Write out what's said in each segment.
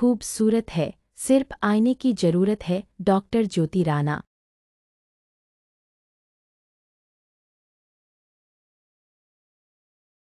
खूबसूरत है, सिर्फ आईने की जरूरत है। डॉक्टर ज्योति राणा।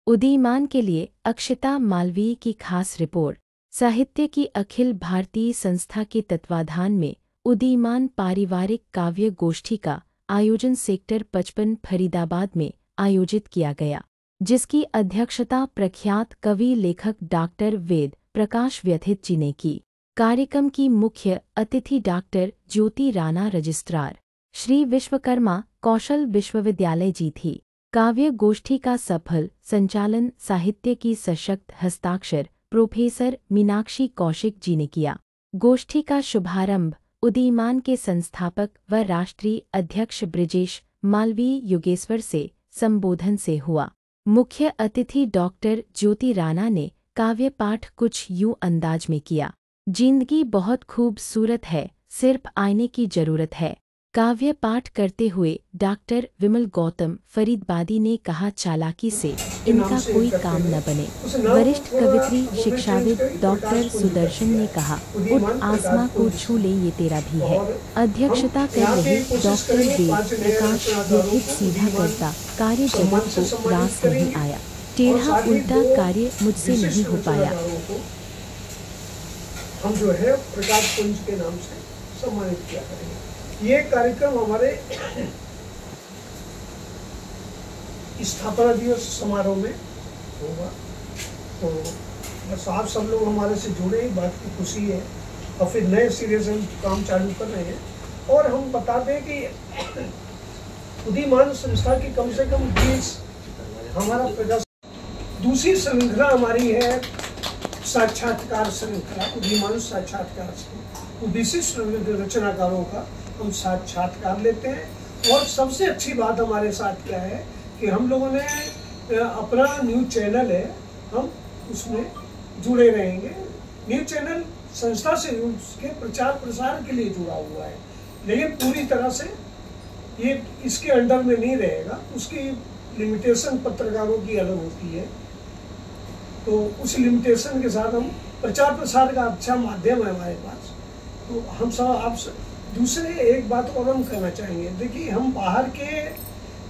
उदीयमान के लिए अक्षता मालवीय की खास रिपोर्ट। साहित्य की अखिल भारतीय संस्था के तत्वाधान में उदीयमान पारिवारिक काव्य गोष्ठी का आयोजन सेक्टर 55 फरीदाबाद में आयोजित किया गया, जिसकी अध्यक्षता प्रख्यात कवि लेखक डॉक्टर वेद प्रकाश व्यथित जी ने की। कार्यक्रम की मुख्य अतिथि डॉक्टर ज्योति राणा रजिस्ट्रार श्री विश्वकर्मा कौशल विश्वविद्यालय जी थी। काव्य गोष्ठी का सफल संचालन साहित्य की सशक्त हस्ताक्षर प्रोफेसर मीनाक्षी कौशिक जी ने किया। गोष्ठी का शुभारंभ उदीयमान के संस्थापक व राष्ट्रीय अध्यक्ष बृजेश मालवीय युगेश्वर से संबोधन से हुआ। मुख्य अतिथि डॉक्टर ज्योति राणा ने काव्य पाठ कुछ यूं अंदाज में किया। जिंदगी बहुत खूबसूरत है, सिर्फ आईने की जरूरत है। काव्य पाठ करते हुए डॉक्टर विमल गौतम फरीदाबादी ने कहा, चालाकी से इनका कोई काम न बने। वरिष्ठ कवित्री शिक्षाविद डॉक्टर सुदर्शन ने कहा, उठ आसमां को छू ले ये तेरा भी है। अध्यक्षता कर रहे डॉक्टर वेद प्रकाश व्यथित सीधा करता, कार्य जगत को रास नहीं आया, टेढ़ा उल्टा कार्य मुझसे नहीं हो पाया। हम जो है प्रकाश पुंज के नाम से सम्मानित किया करेंगे। ये कार्यक्रम हमारे स्थापना दिवस समारोह में होगा। तो बस आप सब लोग हमारे से जुड़े, बात की खुशी है। और फिर नए सिरे से हम काम चालू कर रहे हैं। और हम बता दें कि उदीयमान संस्था की कम से कम 20 हमारा प्रकाश। दूसरी श्रृंखला हमारी है साक्षात्कार श्रृंखला, उदीयमान साक्षात्कार श्रृंखला। विशिष्ट रचनाकारों का हम साक्षात्कार लेते हैं। और सबसे अच्छी बात हमारे साथ क्या है कि हम लोगों ने अपना न्यूज चैनल है, हम उसमें जुड़े रहेंगे। न्यूज चैनल संस्था से उसके प्रचार प्रसार के लिए जुड़ा हुआ है, लेकिन पूरी तरह से ये इसके अंडर में नहीं रहेगा। उसकी लिमिटेशन पत्रकारों की अलग होती है। तो उस लिमिटेशन के साथ हम प्रचार प्रसार का अच्छा माध्यम है हमारे पास। तो हम सब आप दूसरे एक बात और हम कहना चाहेंगे। देखिए, हम बाहर के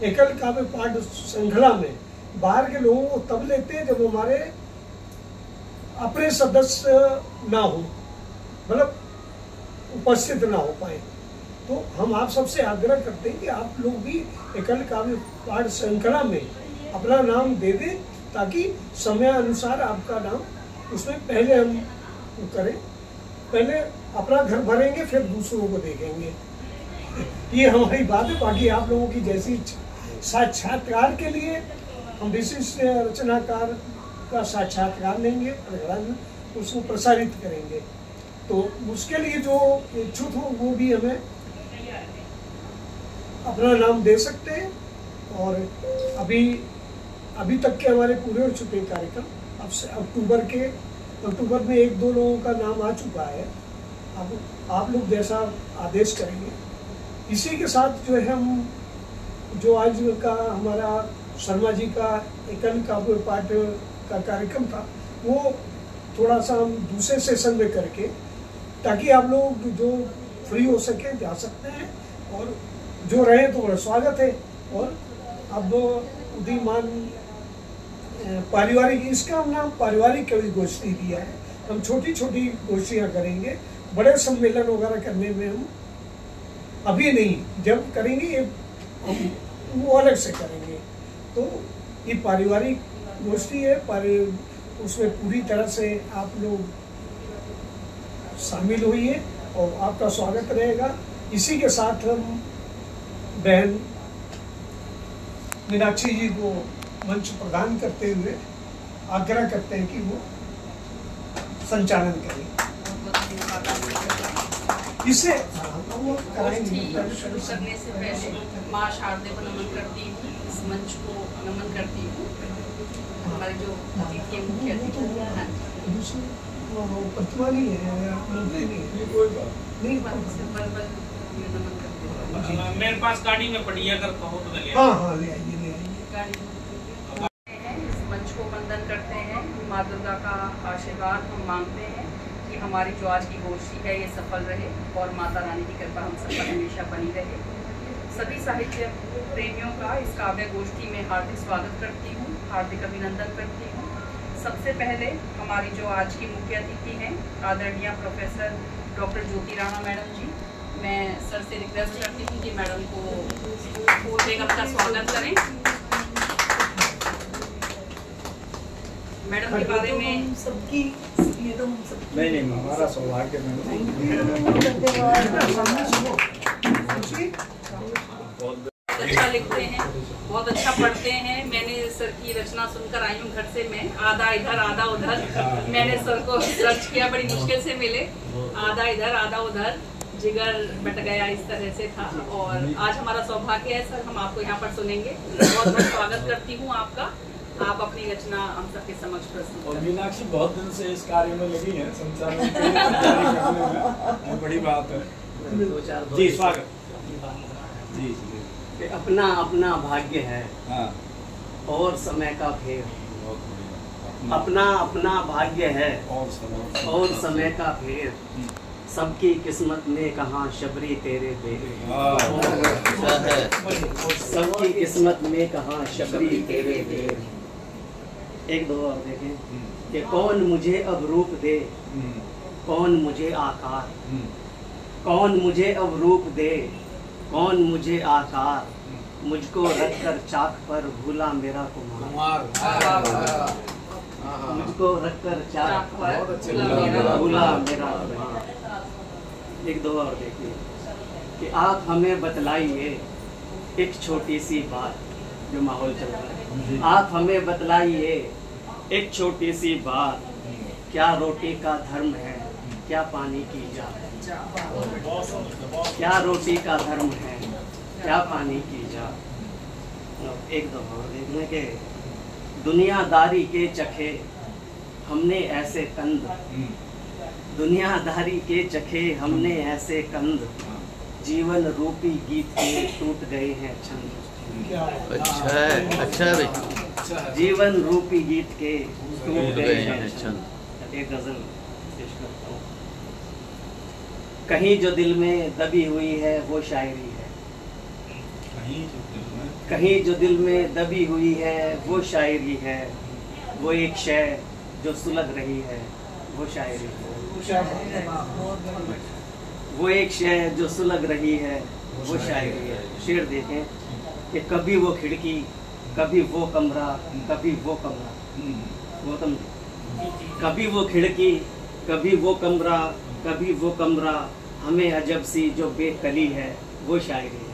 एकल काव्य पाठ श्रृंखला में बाहर के लोगों को तब लेते हैं जब हमारे अपने सदस्य ना हो, मतलब उपस्थित ना हो पाए। तो हम आप सबसे आग्रह करते हैं कि आप लोग भी एकल काव्य पाठ श्रृंखला में अपना नाम दे दें, ताकि समय अनुसार आपका नाम उसमें पहले हम करें। पहले अपना घर भरेंगे, फिर दूसरों को देखेंगे। ये हमारी बात है। बाकी आप लोगों की जैसी साक्षात्कार के लिए हम विशिष्ट रचनाकार का साक्षात्कार लेंगे, उसको प्रसारित करेंगे। तो उसके लिए जो इच्छुक हो वो भी हमें अपना नाम दे सकते हैं। और अभी तक के हमारे पूरे हो चुके कार्यक्रम। अब से अक्टूबर में 1-2 लोगों का नाम आ चुका है। अब आप लोग जैसा आदेश करेंगे। इसी के साथ जो है हम जो आज का हमारा शर्मा जी का एकल काव्य पाठ का कार्यक्रम था, वो थोड़ा सा हम दूसरे सेशन में करके, ताकि आप लोग जो फ्री हो सके जा सकते हैं, और जो रहे तो बड़ा स्वागत है। और अब उदीयमान पारिवारिक, इसका हम नाम पारिवारिक कवि गोष्ठी दिया है। हम छोटी छोटी गोष्ठियाँ करेंगे, बड़े सम्मेलन वगैरह करने में हम अभी नहीं, जब करेंगे ये हम वो अलग से करेंगे। तो ये पारिवारिक गोष्ठी है, उसमें पूरी तरह से आप लोग शामिल होइए और आपका स्वागत रहेगा। इसी के साथ हम बहन मीनाक्षी जी को मंच प्रदान करते हुए आग्रह करते हैं कि वो संचालन करें। इससे वो कराएंगे। शुरू करने से पहले माँ शारदे को नमन करती हूँ, इस मंच को नमन करती हूँ। हमारे जो अतिथि मुख्य अतिथि प्रतिमा नहीं है, कोई बात नहीं, नमन करती हूँ। मेरे पास गाड़ी में पड़ी है, अगर कहो तो ले हाँ ले आइए। इस मंच को वंदन करते हैं। माँ दुर्गा का आशीर्वाद हम मांगते हैं कि हमारी जो आज की गोष्ठी है ये सफल रहे और माता रानी की कृपा हम सब पर हमेशा बनी रहे। सभी साहित्य प्रेमियों का इस काव्य गोष्ठी में हार्दिक स्वागत करती हूँ, हार्दिक अभिनंदन करती हूँ। सबसे पहले हमारी जो आज की मुख्य अतिथि हैं आदरणीय प्रोफेसर डॉक्टर ज्योति राणा मैडम जी, मैं सर से रिक्वेस्ट करती हूँ कि मैडम को फूल देकर का स्वागत करें। मैडम के बारे में सबकी ये तो हम सब नहीं हमारा सौभाग्य अच्छा लिखते हैं, बहुत अच्छा पढ़ते हैं। मैंने सर की रचना सुनकर आई हूँ घर से, मैं आधा इधर आधा उधर, मैंने सर को सर्च किया, बड़ी मुश्किल से मिले। आधा इधर आधा उधर, जिगर बट गया, इस तरह से था। और आज हमारा सौभाग्य है सर, हम आपको यहाँ पर सुनेंगे। बहुत बहुत स्वागत करती हूँ आपका। आप अपनी रचना हम सबके समक्ष प्रस्तुत और मीनाक्षी बहुत दिन से इस कार्य में लगी है, संसार में जारी करने में बड़ी बात है। जी स्वागत जी कि अपना अपना भाग्य है हाँ। और समय का फेर, अपना अपना भाग्य है और समय का फेर, सबकी किस्मत में कहाँ शबरी तेरे बेरे, सबकी किस्मत में कहाँ शबरी तेरे बेरे। एक दो और देखें कि कौन मुझे अब रूप दे, कौन मुझे आकार, कौन मुझे अब रूप दे, कौन मुझे आकार, मुझको रखकर चाक पर भूला मेरा कुमार, मुझको रखकर चाक पर भूला मेरा कुमार। एक दो और देखिए कि आप हमें बतलाइए एक छोटी सी बात, जो माहौल चल रहा है, आप हमें बतलाइए एक छोटी सी बात, क्या रोटी का धर्म है, क्या पानी की जात, क्या रोटी का धर्म है, क्या पानी की जात। एक दो और देखने के दुनियादारी के चखे हमने ऐसे कंद, दुनियादारी के चखे हमने ऐसे कंद, जीवन रूपी गीत के टूट गए हैं छंद। अच्छा है, अच्छा है भाई। जीवन रूपी गीत के टूट गए हैं छंद। एक गजल पेश करता हूँ। कहीं जो दिल में दबी हुई है वो शायरी है, कहीं जो दिल में दबी हुई है वो शायरी है, वो एक शय जो सुलग रही है वो शायरी है, वो एक शय जो सुलग रही है वो शायरी है। शेर देखें कि कभी वो खिड़की, कभी वो कमरा, कभी वो कमरा, वो कभी वो खिड़की, कभी वो कमरा, कभी वो कमरा, हमें अजब सी जो बेकली है वो शायरी है,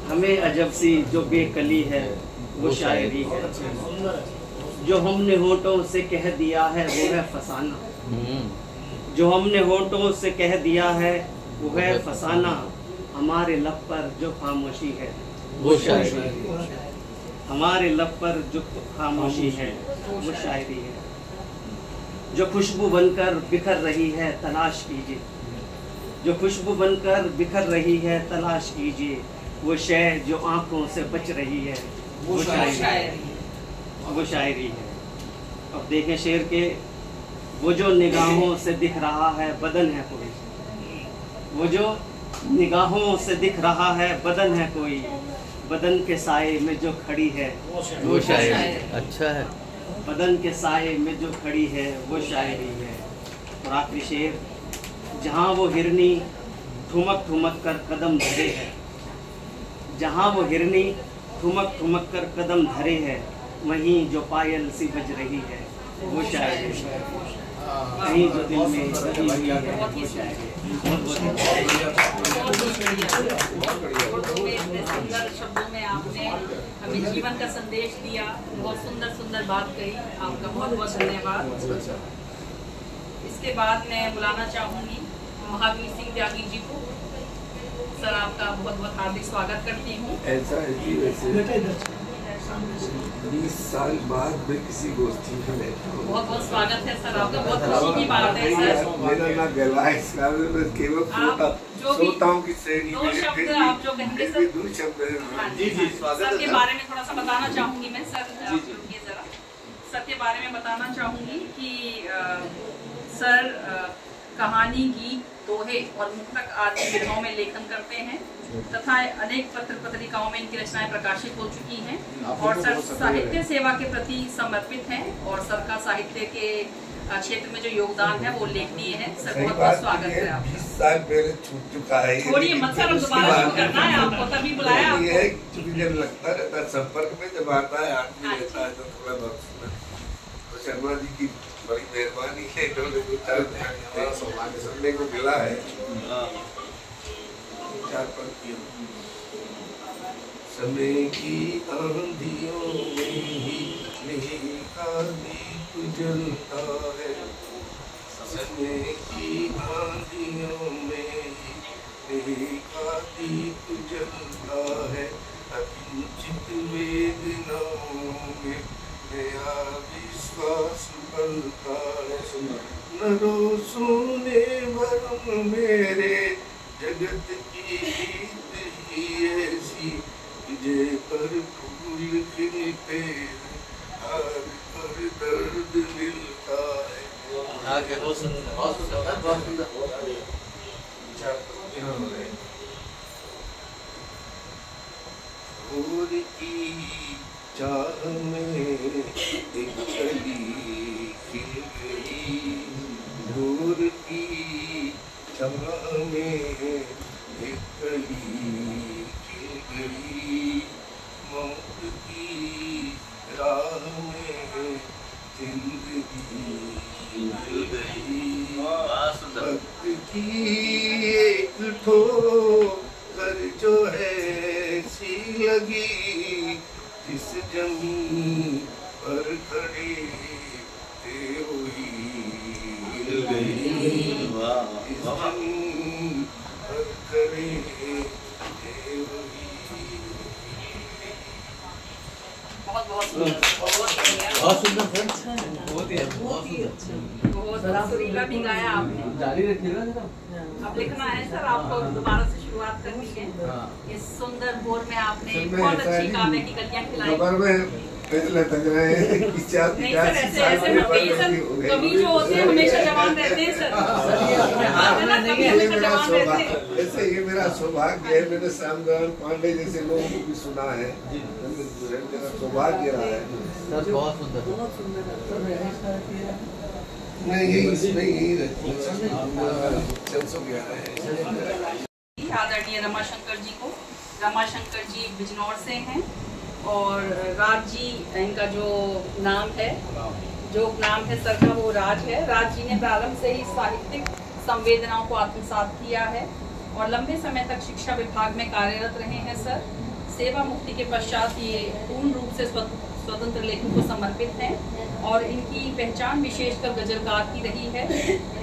हमें अजब सी जो बेकली है वो शायरी है। जो हमने होठों से कह दिया है वो है फसाना, जो हमने होठों से कह दिया है वो है फसाना, हमारे लब पर जो खामोशी है वो शायरी है, हमारे लब पर जो खामोशी है वो शायरी है। जो खुशबू बनकर बिखर रही है तलाश कीजिए, जो खुशबू बनकर बिखर रही है तलाश कीजिए, वो शय जो आंखों से बच रही है वो शायरी है, वो शायरी है। अब देखें शेर के, वो जो निगाहों से दिख रहा है बदन है कोई, वो जो निगाहों से दिख रहा है बदन है कोई, बदन के साए में जो खड़ी है वो शायरी है। अच्छा है। बदन के साए में जो खड़ी है वो शायरी है। और आखिरी शेर, जहाँ वो हिरनी ठुमक ठुमक कर कदम धरे है, जहाँ वो हिरनी ठुमक ठुमक कर कदम धरे है, वहीं जो पायल सी बज रही है वो शायरी है, वहीं जो दिल में बजी हुई है वो शायरी है। इतने सुंदर शब्दों में आपने हमें जीवन का संदेश दिया, बहुत सुंदर सुंदर बात कही, आपका बहुत बहुत धन्यवाद। इसके बाद मैं बुलाना चाहूँगी महावीर सिंह त्यागी जी को। सर आपका बहुत बहुत हार्दिक स्वागत करती हूँ। ऐसा है कि वैसे 20 साल बाद मैं किसी गोष्ठी में बैठा हूँ। बहुत बहुत स्वागत है सर आपका, बहुत खुशी की बात है सर। मेरा ना गला है, इस कारण मैं केवल सोता हूँ कि श्रेणी दो में शब्द फिर आप जो कहेंगे सर। दो शब्द जी जी सर के बारे में थोड़ा सा बताना चाहूँगी मैं। सर ये जरा सर के बारे में बताना चाहूँगी कि सर कहानी, गीत, दोहे और मुक्तक आदि विधाओं में लेखन करते हैं तथा अनेक पत्र पत्रिकाओं में इनकी रचनाएं प्रकाशित हो चुकी हैं और सर साहित्य सेवा के प्रति समर्पित हैं और सर का साहित्य के क्षेत्र में जो योगदान है वो उल्लेखनीय है। सर बहुत बहुत स्वागत है आपका। 20 साल पहले छूट चुका है। छोड़िए मत सर, दोबारा शुरू करना है आपको, तभी बुलाया आपको। ये क्योंकि जब लगता रहता है संपर्क में, जब आता है आदमी रहता है तो थोड़ा बहुत तो शर्मा जी की बड़ी मेहरबानी है, हमारा सौभाग्य सुनने को मिला है। 4 पंक्तियों समय की आंधियों में ही नहीं दीप जलता है, समय की आंधियों में ही नहीं दीप जलता है, अकिंचित वेदनाओं में नया विश्वास बनता है। न रो सोने भरम मेरे जगत की रीत ही ऐसी, तुझे पर फूल खिलते हार पर दर्द मिलता है। आगे बहुत सुंदर, बहुत सुंदर, बहुत सुंदर। भोर की चाह में एक कली खिल गई, भोर की चाह में एक कली खिल गई, मौत की राह में जिंदगी मिल गई, वक्त की एक ठोकर जो है सी लगी, जिस जमीन पर खड़े थे वही हिल गई, जिस जमीन पर खड़े थे वही। बहुत बहुत सुंदर, बहुत बढ़िया, बहुत सुंदर फ्रेंड्स, बहुत ही अच्छा, बहुत सुरीला भी गाया आपने। जारी रखिएगा जरा। अब लिखना है सर, आपको दोबारा से शुरुआत करनी है। इस सुंदर भोर में आपने बहुत अच्छी काव्य की कलियां खिलाई। नहीं सर, ऐसे ऐसे मत कहिए सर, कवि जो होते हैं हमेशा जवान रहते हैं सर, हमेशा जवान रहते हैं। ऐसे ये मेरा सौभाग्य है, मैंने श्यामनारायण पांडे जैसे लोगों को भी सुना है, मेरा सौभाग्य रहा है। सर बहुत सुंदर, बहुत सुंदर। नहीं यही इसमें यही है। आदरणीय रमाशंकर जी को, रमाशंकर जी बिजनौर से हैं और राज जी इनका जो नाम है, जो नाम है सर का वो राज है। राज जी ने प्रारंभ से ही साहित्यिक संवेदनाओं को आत्मसात किया है और लंबे समय तक शिक्षा विभाग में कार्यरत रहे हैं सर। सेवा मुक्ति के पश्चात ये पूर्ण रूप से स्वतंत्र लेखन को समर्पित हैं और इनकी पहचान विशेषकर गजलकार की रही है।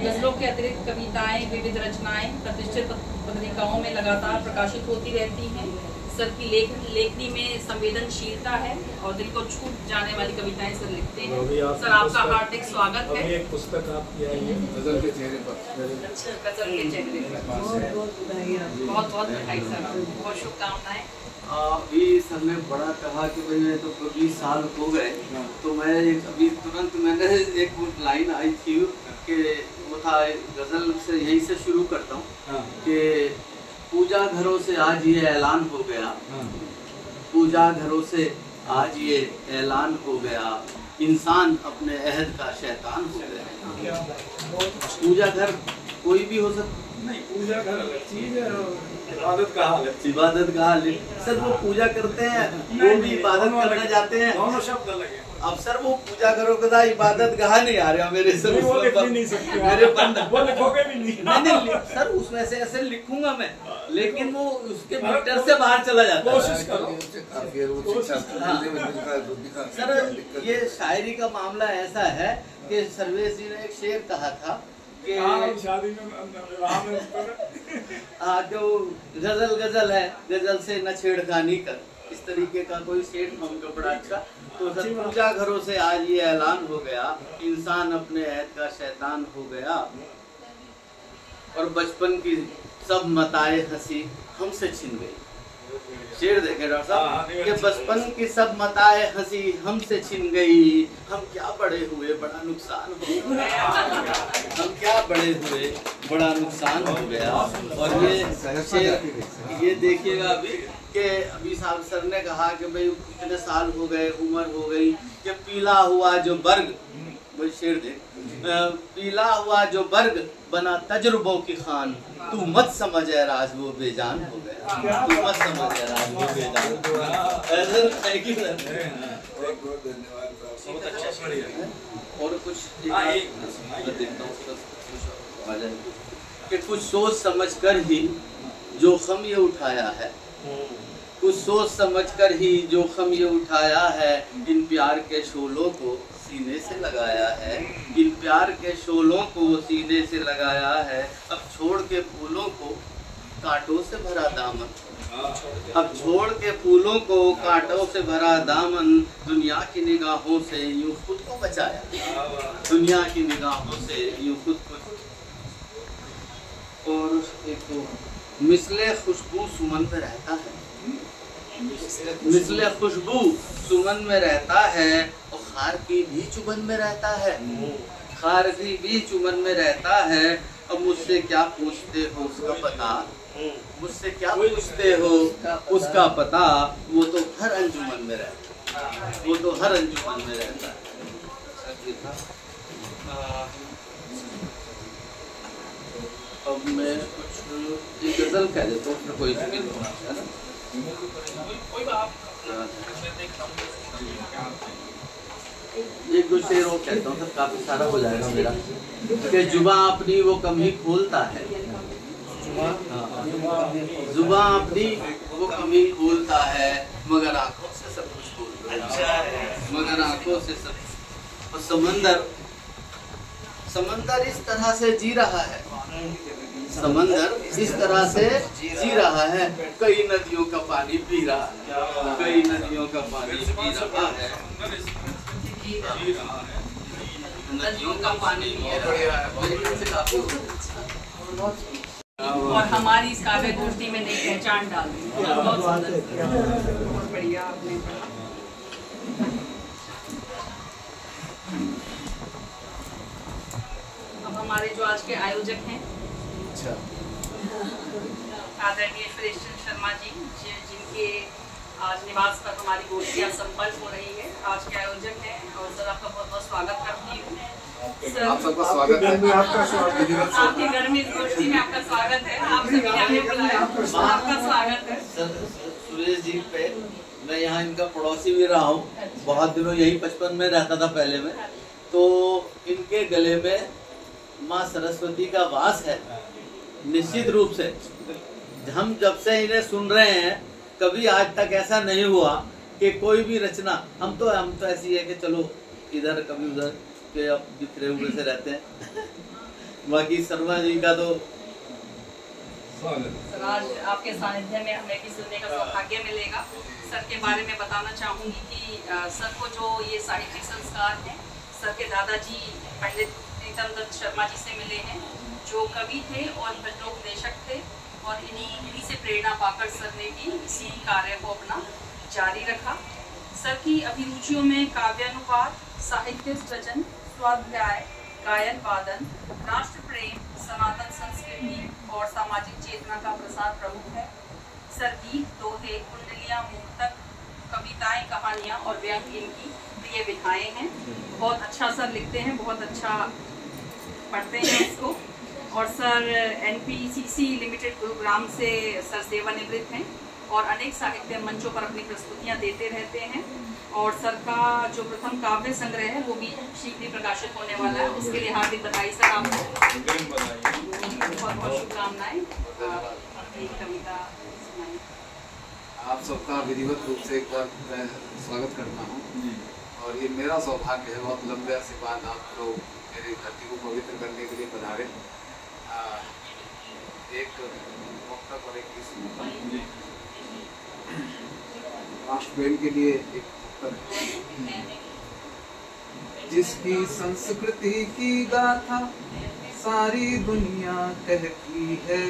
गजलों के अतिरिक्त कविताएं, विविध रचनाएं प्रतिष्ठित पत्रिकाओं में लगातार प्रकाशित होती रहती हैं। सर की लेखनी में संवेदनशीलता है और दिल को छू जाने वाली कविताएं सर लिखते हैं। सर आपका हार्दिक स्वागत है। एक पुस्तक आपकी आई है गजल के चेहरे पर, गजल के चेहरे पर बहुत बहुत बधाई सर, बहुत शुभकामनाएं। अभी सर ने बड़ा कहा कि भाई मैं तो 20 साल हो गए, तो मैं अभी तुरंत मैंने एक लाइन आई थी कि वो था, गजल से यही से शुरू करता हूँ कि पूजा घरों से आज ये ऐलान हो गया, पूजा घरों से आज ये ऐलान हो गया, इंसान अपने अहद का शैतान हो गया। पूजा घर कोई भी हो सकता नहीं, पूजा घर अलग चीज है, इबादत का हाल है। इबादत का हाल है सर, वो पूजा करते हैं, वो भी इबादत करने जाते हैं, दोनों शब्द अलग है। अब सर वो पूजा करो कदा इबादत कहा नहीं आ रहा मेरे सर, वो लिख भी नहीं सकते, मेरे बंद वो लिखोगे भी नहीं सर, उसमें से ऐसे लिखूंगा मैं, लेकिन वो उसके मीटर से बाहर चला जाता है। कोशिश करो। सर ये शायरी का मामला ऐसा है कि सर्वेश जी ने एक शेर कहा था कि शादी में जो गजल गजल है, गजल से न छेड़खानी कर, इस तरीके का कोई शेर था उनका बड़ा अच्छा। तो सर पूजा घरों से आज ये ऐलान हो गया, इंसान अपने ऐद का शैतान हो गया, और बचपन की सब मताए हंसी हमसे छिन गई। शेर देखे डॉक्टर साहब कि बचपन की सब मताए हंसी हमसे छिन गई, हम क्या बड़े हुए बड़ा नुकसान हो गया, हम क्या बड़े हुए बड़ा नुकसान हो गया। और ये शेर ये देखिएगा अभी कि अभी साहब सर ने कहा कि भाई कितने साल हो गए, उम्र हो गई, कि पीला हुआ जो बर्ग, वो शेर देख, पीला हुआ जो बर्ग बना तजुर्बों की खान, तू मत समझ है राज वो बेजान हो गया, तू मत समझ है राज वो बेजान हो गया। बहुत अच्छा। और कुछ देखता हूँ कि कुछ सोच समझ कर ही जोखम ये उठाया है, कुछ सोच समझ कर ही जोखम ये उठाया है, इन प्यार के शोलों को सीने से लगाया है, इन प्यार के शोलों को सीने से लगाया है। अब छोड़ के फूलों को कांटों से भरा दामन, अब छोड़ के फूलों को कांटों से भरा दामन, दुनिया की निगाहों से यूं खुद को बचाया, दुनिया की निगाहों से यूं खुद को। और एक तो मिसले खुशबू सुमन में रहता है, मिसले खुशबू सुमन में रहता है, और खार की भी चुभन में रहता है, खार की भी चुभन में रहता है। अब मुझसे क्या पूछते हो उसका पता, मुझसे क्या पूछते हो उसका पता, वो तो हर अंजुमन में रहता है, वो तो हर अंजुमन में रहता है। अब मैं कुछ एक गजल कह देता हूँ, फिर कोई है ना, एक दो शेर और कहता हूँ, सब काफी सारा हो जाएगा मेरा। कि जुबां अपनी वो कम ही खोलता है, जुबां अपनी वो कम ही खोलता है, मगर आंखों से सब कुछ बोलता है, मगर आंखों से सब। और समंदर इस तरह से जी रहा है, समंदर इस तरह से जी रहा है, कई नदियों का पानी पी रहा है, कई नदियों का पानी पी रहा है, नदियों का पानी पी रहा है। और हमारी इस काव्य गोष्ठी में नई पहचान डाल दी, बहुत सुंदर, बहुत बढ़िया आपने पढ़ा। अब हमारे जो आज के आयोजक हैं, आदरणीय सुरेश शर्मा जी, जिनके आज निवास पर हमारी गोष्ठियाँ संपन्न हो रही है, आज के आयोजक हैं, और सर आपका बहुत बहुत स्वागत करती हूँ। आप सबका स्वागत है, आपका स्वागत है, आपके घर में इस गोष्ठी में आपका स्वागत है, आप सभी ने हमें बुलाया, आपका स्वागत है। सुरेश जी पे मैं यहाँ इनका पड़ोसी भी रहा हूँ, बहुत दिनों यही 55 में रहता था पहले में, तो इनके गले में माँ सरस्वती का वास है निश्चित रूप से। हम जब से इन्हें सुन रहे हैं, कभी आज तक ऐसा नहीं हुआ कि कोई भी रचना, हम तो ऐसी है कि चलो इधर कभी उधर के अब बिखरे हुए से रहते हैं। बाकी शर्मा जी का तो सर आज आपके सानिध्य में हमें भी सुनने का सौभाग्य मिलेगा। सर के बारे में बताना चाहूँगी कि सर को जो ये साहित्यिक संस्कार हैं, सर के दादाजी पंडित प्रीतम दत्त शर्मा जी से मिले हैं, जो कवि थे और भजनोपदेशक थे, और इन्हीं से प्रेरणा पाकर सर ने भी इसी कार्य को अपना जारी रखा। सर की अभिरुचियों में काव्यानुवाद, साहित्य सृजन, स्वाध्याय, गायन वादन, राष्ट्र प्रेम, सनातन संस्कृति और सामाजिक चेतना का प्रसार प्रमुख है। सर गीत, दोहे, कुंडलियाँ, मुक्तक, कविताएं, कहानियाँ और व्यंग इनकी प्रिय विधाएं हैं। बहुत अच्छा सर लिखते हैं, बहुत अच्छा पढ़ते हैं इसको। और सर NPCC लिमिटेड गुरुग्राम से सर सेवानिवृत्त हैं और अनेक साहित्य मंचों पर अपनी प्रस्तुतियां देते रहते हैं। और सर का जो प्रथम काव्य संग्रह है वो भी शीघ्र प्रकाशित होने वाला है, उसके लिए हार्दिक बधाई सर आपको, बहुत बहुत शुभकामनाएं। एक कविता सुनाइए। आप सबका विधिवत रूप से एक बार मैं स्वागत करता हूँ, और ये मेरा सौभाग्य है, बहुत लंबे अरसे बाद आप लोग मेरी धरती को पवित्र करने के लिए पधारे। एक मुक्तक और एक किस्म राष्ट्र प्रेम के लिए एक मुक्तक, जिसकी संस्कृति की गाथा सारी दुनिया कहती है,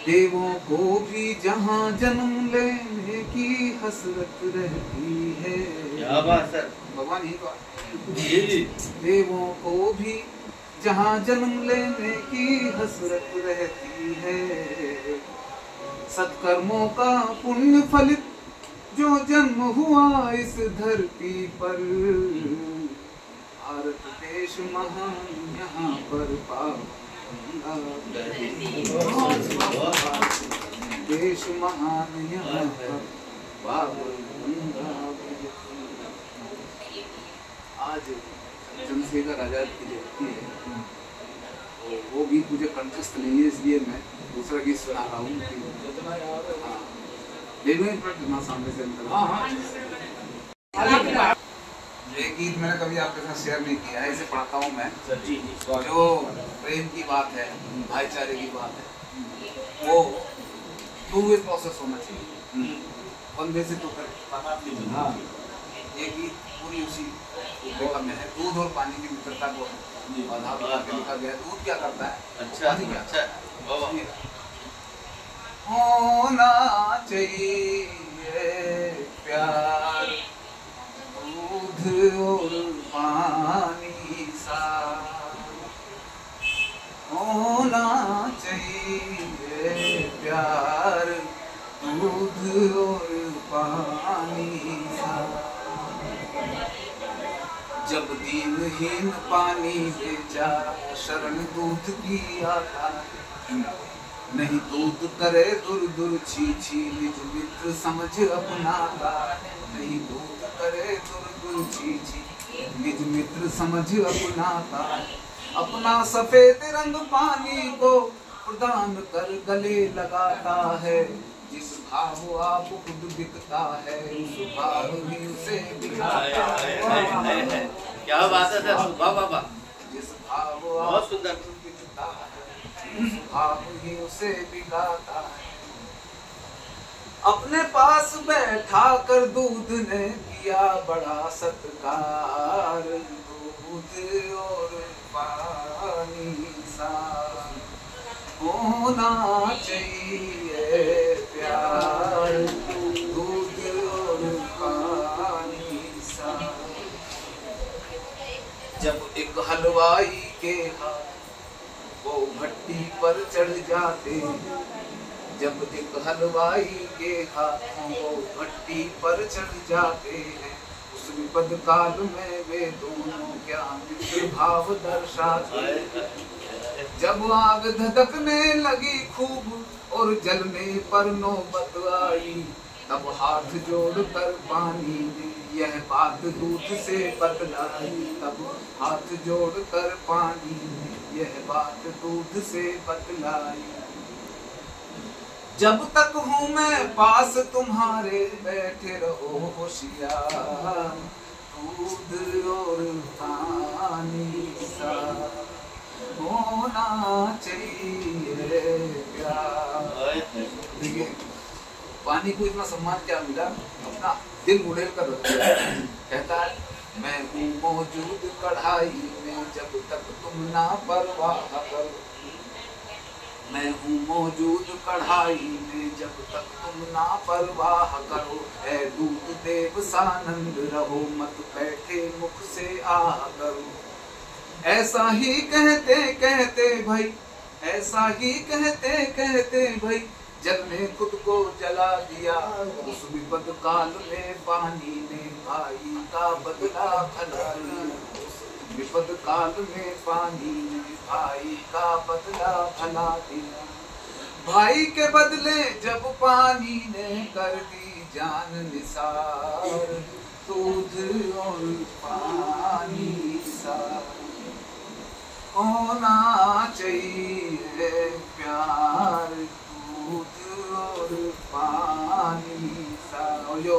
देवों को भी जहाँ जन्म लेने की हसरत रहती है। क्या बात है भगवान ही बात। जी। देवों को भी जहाँ जन्म लेने की हसरत रहती है। सत्कर्मों का पुण्य फलित जो जन्म हुआ इस धरती पर, भारत देश महान यहाँ पर पावंगा देश महान यहाँ पर पावंगा। आज चंद्रशेखर आजाद की जयंती है, वो गीत मुझे कंठस्थ नहीं है इसलिए मैं दूसरा गीत सुना रहा हूँ। सामने से ये गीत मैंने कभी आपके साथ शेयर नहीं किया है, इसे पढ़ता हूँ मैं। जो प्रेम की बात है, भाईचारे की बात है, वो टू वे प्रोसेस होना चाहिए, वन वे से तो कर। ये गीत पूरी उसी में है। दूध और पानी की मित्रता को आधार बना के लिखा गया है। दूध क्या करता है? अच्छा होना चाहिए प्यार, दूध और पानी सा होना चाहिए प्यार, दूध और पानी सा। जब दीनहीन पानी बेचारा शरण दूध की आता है, नहीं दूध करे दूर दूर छी छी, निज मित्र समझ अपनाता। नहीं दूध करे दूर दूर छी छी, निज मित्र समझ अपनाता। अपना सफेद रंग पानी को प्रदान कर गले लगाता है। जिस भाव आप खुद बिकता है, उस भाव ही उसे बिकाता है। क्या बात है सर, वाह वाह वाह। जिस भाव बहुत सुंदर बिकता है, उस भाव ही उसे बिकाता है। अपने पास बैठा कर दूध ने किया बड़ा सत्कार, दूध और पानी सा होना चाहिए प्यार, दूध और पानी सा। जब एक हलवाई के हाथ वो भट्टी पर चढ़ जाते, जब एक हलवाई के हाथों वो भट्टी पर चढ़ जाते हैं, उस विपद काल में वे दोनों क्या मित्र भाव दर्शाते हैं। जब आग धधकने लगी खूब और जलने पर नौबत आई, तब हाथ जोड़कर पानी ने यह बात दूध से बतलाई। तब हाथ जोड़कर पानी ने यह बात दूध से बतलाई। जब तक हूँ मैं पास तुम्हारे बैठे रहो होशियार, दूध और पानी सा होना चाहिए प्यार। देखिए पानी को इतना सम्मान क्या मिला, अपना दिल मुड़ेल कर रखा है। कहता है मैं हूँ मौजूद कढ़ाई में जब तक तुम ना परवाह करो। मैं हूँ मौजूद कढ़ाई में जब तक तुम ना परवाह करो। है दूध देव सानंद रहो, मत बैठे मुख से आह करो। ऐसा ही कहते कहते भाई, ऐसा ही कहते कहते भाई, जल ने खुद को जला दिया। उस विपद काल में पानी ने भाई का बदला भला लिया। उस विपद काल में पानी ने भाई का बदला भला दिया। भाई के बदले जब पानी ने कर दी जान निसार, दूध और पानी सा होना चाहिए प्यार, दूध और पानी सा। और जो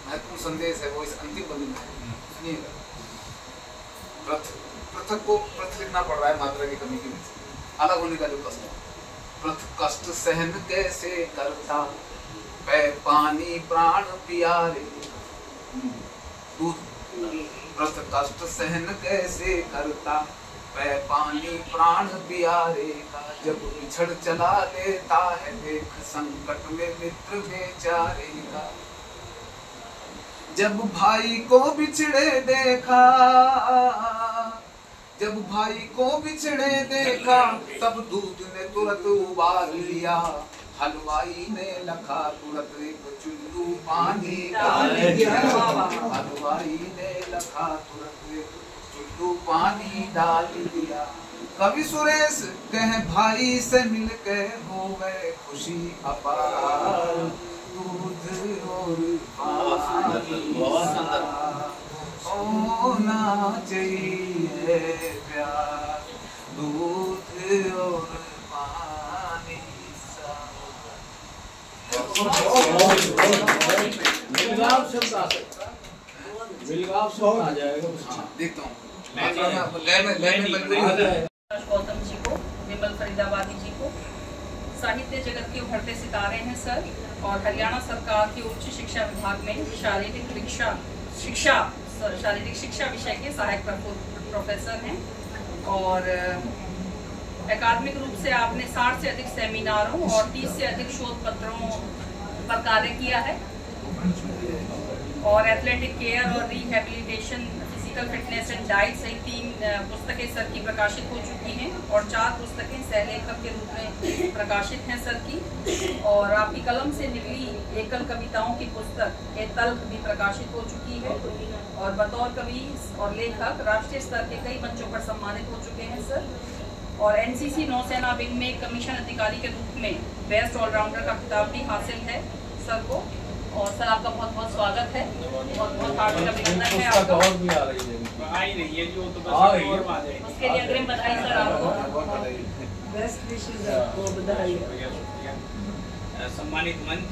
महत्वपूर्ण संदेश है वो इस अंतिम बंदी में है। सुनिएगा, पृथक को पृथक लिखना पड़ रहा है मात्रा की कमी की वजह से, अलग होने का जो कष्ट है। पृथक कष्ट सहन कैसे करता, पै पानी प्राण प्यारे। दूध पृथक कष्ट सहन कैसे करता, वह पानी प्राण प्यारे का जब बिछड़ चला लेता है, देख संकट में मित्र बेचारे का। जब भाई को बिछड़े देखा, जब भाई को बिछड़े देखा, तब दूध ने तुरंत उबाल लिया, हलवाई ने लखा तुरंत एक चुल्लू पानी डाल दिया, हलवाई ने लखा तुरंत एक चुल्लू पानी डाल दिया। कवि सुरेश कहे भाई से मिलके हो गए खुशी अपार, दूध और पानी होना चाहिए प्यार, दूध और पानी सा। देखता हूँ गौतम जी को, विमल फरीदाबादी जी को। साहित्य जगत के उभरते सितारे हैं सर, और हरियाणा सरकार के उच्च शिक्षा विभाग में शारीरिक शिक्षा विषय के सहायक प्रोफेसर हैं। और एकाडमिक रूप से आपने 60 से अधिक सेमिनारों और 30 से अधिक शोध पत्रों पर कार्य किया है। और एथलेटिक केयर और rehabilitation, physical fitness and diet सहित 3 पुस्तकें सर की प्रकाशित हो चुकी हैं, और 4 पुस्तकें सहलेखक के रूप में प्रकाशित हैं सर की। और आपकी कलम से निकली एकल कविताओं की पुस्तक ए तल्ख भी प्रकाशित हो चुकी है। और बतौर कवि और लेखक राष्ट्रीय स्तर के कई मंचों पर सम्मानित हो चुके हैं सर। और एनसीसी नौसेना विंग में कमीशन अधिकारी के रूप में बेस्ट ऑलराउंडर का खिताब भी हासिल है सर को। और सर आपका बहुत बहुत स्वागत है, बहुत बहुत हार्दिक अभिनंदन है आपको। उसके लिए अग्रिम बधाई सर आपको। बेस्ट विशेस आपको, बधाई। सम्मानित मंच,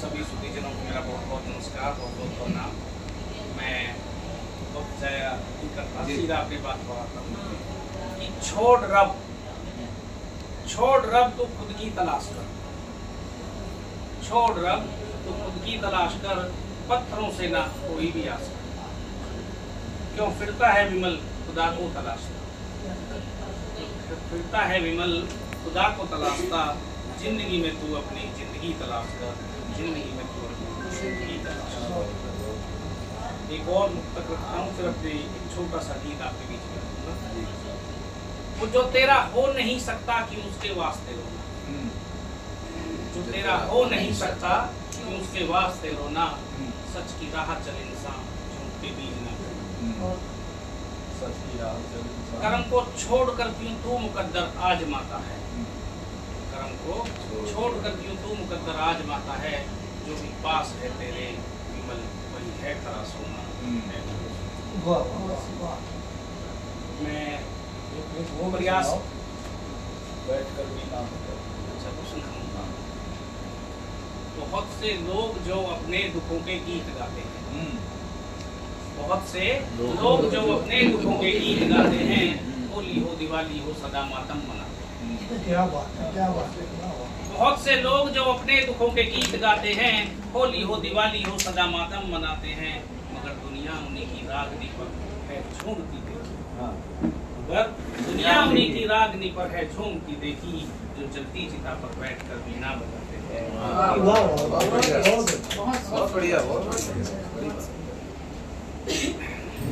सभी सुधीजनों को मेरा बहुत बहुत नमस्कार, बहुत बहुत प्रणाम। मैं सीधा अपनी बात पर आता हूँ कि छोड़ रब तो खुद की तलाश कर, छोड़ रब तो खुद की तलाश कर, पत्थरों से ना कोई भी आ सकता। क्यों फिरता है विमल खुदा को तलाशता, फिरता है विमल खुदा को तलाशता, जिंदगी में तू अपनी जिंदगी तलाश कर, जिंदगी में तू अपनी जिंदगी तलाश कर। एक और मुक्तक रखता हूँ, फिर अपने एक छोटा सा गीत आपके बीच में रखूंगा। वो जो तेरा हो नहीं सकता क्यों उसके वास्ते रोना, जो तेरा हो नहीं सकता क्यों उसके वास्ते रोना, सच की राह चल इंसान झूठ के बीच न, सच की राह चल इंसान, कर्म को छोड़कर क्यों तू मुकद्दर आजमाता है, कर्म को छोड़कर क्यों तू मुकद्दर आजमाता है, जो भी पास है तेरे विमल वही है खरा सोना। मैं वो प्रयास बैठकर भी ना अच्छा कुछ सुनूंगा। बहुत से लोग जो अपने दुखों के गीत गाते हैं, बहुत से लोग जो अपने दुखों के गीत गाते हैं, होली हो दिवाली हो सदा मातम मनाते हैं। क्या बात है, क्या बात है। बहुत से लोग जो अपने दुखों के गीत गाते हैं, होली हो दिवाली हो सदा मातम मनाते हैं, मगर दुनिया उन्हीं की रागनी पर है झूमती देखी, मगर दुनिया उन्हीं की रागनी पर है झूमती देखी, जो जलती चिता पर बैठकर वीणा बजाते हैं। बहुत बढ़िया, बहुत बढ़िया।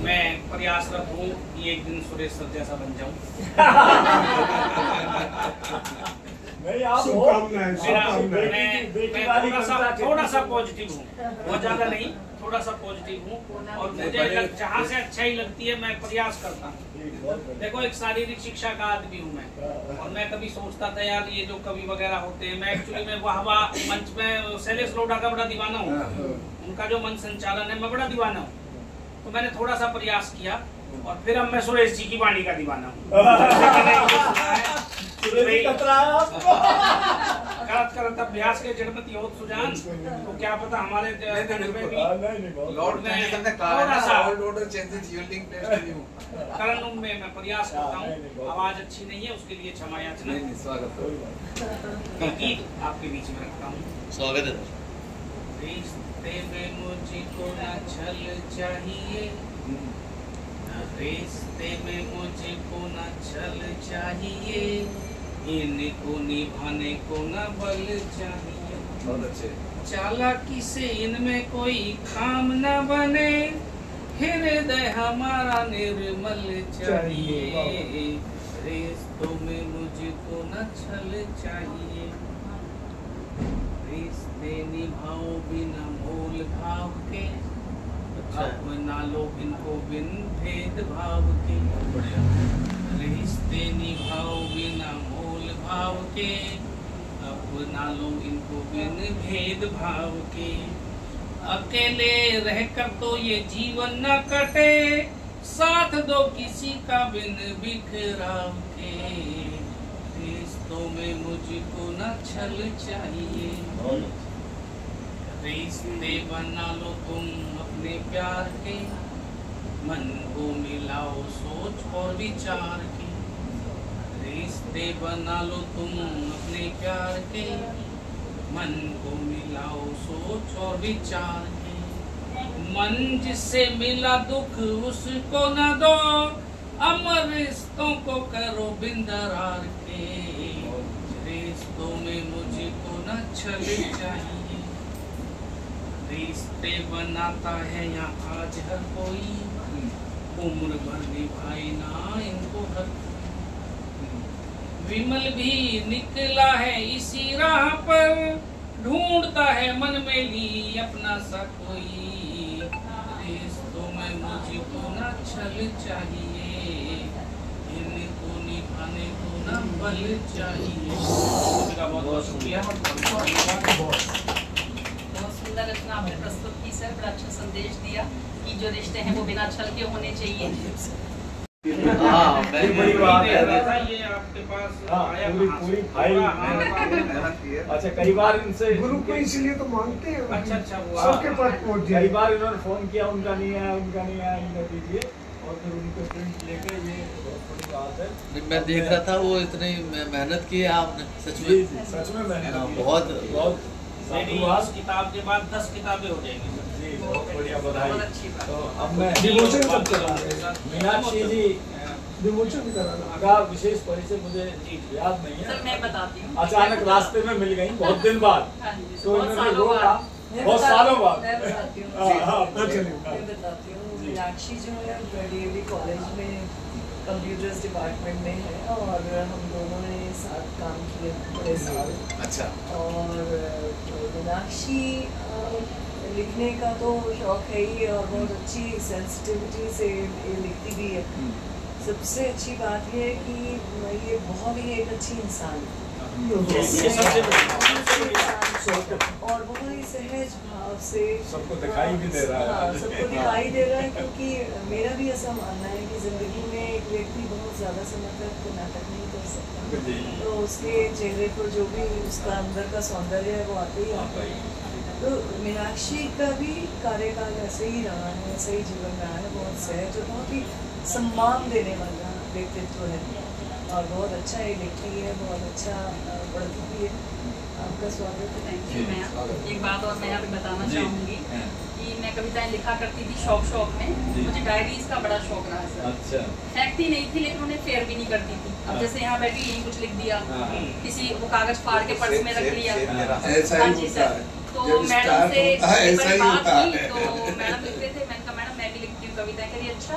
मैं प्रयासरत हूँ कि एक दिन सुरेश सर जैसा बन जाऊँ। थोड़ा सा पॉजिटिव हूँ, बहुत ज्यादा नहीं, थोड़ा सा पॉजिटिव हूँ। और मुझे जहाँ से अच्छाई लगती है मैं प्रयास करता हूँ। देखो एक शारीरिक शिक्षा का आदमी हूँ मैं, और मैं कभी सोचता था यार ये जो कवि वगैरह होते हैं, मैं एक्चुअली में वहाँ मंच में शैलेश लोढ़ा का बड़ा दीवाना हूँ, उनका जो मंच संचालन है मैं बड़ा दीवाना हूँ। तो मैंने थोड़ा सा प्रयास किया, और फिर अब मैं सुरेश जी की वाणी का दीवाना हूँ। करत अभ्यास के जड़मती होत सुजान, तो क्या पता हमारे लॉर्ड में थोड़ा सा करण में मैं प्रयास करता हूँ। आवाज अच्छी नहीं है, उसके लिए क्षमा याचना। गीत आपके बीच में रखता हूँ। स्वागत है। रिश्ते में मुझको न छल चाहिए, रिश्ते में मुझको न छल चाहिए, इनको निभाने को न बल चाहिए। बहुत अच्छे। चालाकी से इनमें कोई काम न बने, हृदय हमारा निर्मल चाहिए। रिश्तों में मुझको न छल चाहिए, रिश्ते निभाओ बिना मोल भाव के, अपना लो इनको बिन भेद भाव के। रिश्ते निभाओ बिना मोल भाव के, अपना लो इनको बिन भेद भाव के। अकेले रहकर तो ये जीवन न कटे, साथ दो किसी का बिन बिखराव के। रिश्तों में मुझको न छल चाहिए, रिश्ते बना लो तुम अपने प्यार के, मन को मिलाओ सोच और विचार के। रिश्ते बना लो तुम अपने प्यार के, मन को मिलाओ सोच और विचार के। मन जिससे मिला दुख उसको न दो, अमर रिश्तों को करो बिन दरार के। रिश्तों में मुझको न छल चाहिए, रिश्ते बनाता है यहाँ आज हर कोई, उम्र भर निभाए ना इनको हर कोई। विमल भी निकला है इसी राह पर, ढूंढता है मन में ही अपना सा कोई। रिश्तों में मुझको न छल चाहिए, इनको निभाने को न बल चाहिए। बहुत बहुत शुक्रिया। बहुत सुंदर रचना आपने प्रस्तुत की सर, बड़ा अच्छा संदेश दिया कि जो रिश्ते हैं वो बिना छल के होने चाहिए। बड़ी बात है। ये आपके पास आया पूरी फाइल। अच्छा, कई बार इनसे गुरु को इसलिए तो मांगते हैं। अच्छा सबके पास पहुंच जाए। कई बार इन्होंने फोन किया, उनका नहीं आया, उनका नहीं आया, इनका दीजिए, और फिर उनको प्रिंट लेके, ये बहुत बड़ी बात है। मैं देख रहा था वो इतनी मेहनत की है आपने, सच जी, में सच में मेहनत की है। बहुत बहुत इस किताब के बाद 10 किताबें हो जाएंगी। जी, बहुत बढ़िया, बधाई। बहुत अच्छी बात। तो अब मैं विमोचन कब कराना? मीनाक्षी जी विमोचन कराना का विशेष परिचय मुझे याद नहीं सर है, मैं बताती हूँ। अचानक रास्ते में मिल गई बहुत दिन बाद। हाँ जी, तो बहुत इन्होंने सालों रोका, बाद। बहुत सालों बाद। मैं बताती हूँ। मैं बताती हूँ, मीनाक्षी जो है डीएवी कॉलेज में कंप्यूटर्स डिपार्टमेंट में है, और हम दोनों ने साथ काम किए बड़े साल। अच्छा। और मीनाक्षी लिखने का तो शौक है ही, और बहुत अच्छी सेंसिटिविटी से ये लिखती भी है। सबसे अच्छी बात ये है कि ये बहुत ही एक अच्छी इंसान है, और बहुत ही सहज भाव से सबको दिखाई भी दे रहा है। हाँ, सबको दिखाई दे रहा है, क्योंकि मेरा भी ऐसा मानना है कि जिंदगी में एक व्यक्ति बहुत ज़्यादा समय तक नाटक नहीं कर सकता, तो उसके चेहरे पर जो भी उसका अंदर का सौंदर्य है वो आते ही आता है। तो मीनाक्षी का भी कार्यकाल ऐसे ही रहा है, ऐसे ही जीवन रहा है, बहुत सहज और बहुत ही सम्मान देने वाला व्यक्तित्व है, और बहुत अच्छा ये लिखती है, बहुत अच्छा पढ़ती भी है। आपका स्वागत है। Thank you ma'am. एक बात और मैं यहाँ पे बताना चाहूँगी कि मैं कविताएं लिखा करती थी शौक में, मुझे डायरीज का बड़ा शौक रहा सर। अच्छा। फेंकती नहीं थी, लेकिन उन्हें फेयर भी नहीं करती थी। अब जैसे यहाँ बैठी यहीं कुछ लिख दिया, किसी वो कागज फाड़ के पर्स में रख लिया। हाँ जी सर। तो मैडम से एक बार बात हुई, तो मैडम लिखते थे, मैंने कहा मैडम मैं भी लिखती हूँ कविताएं। करिए अच्छा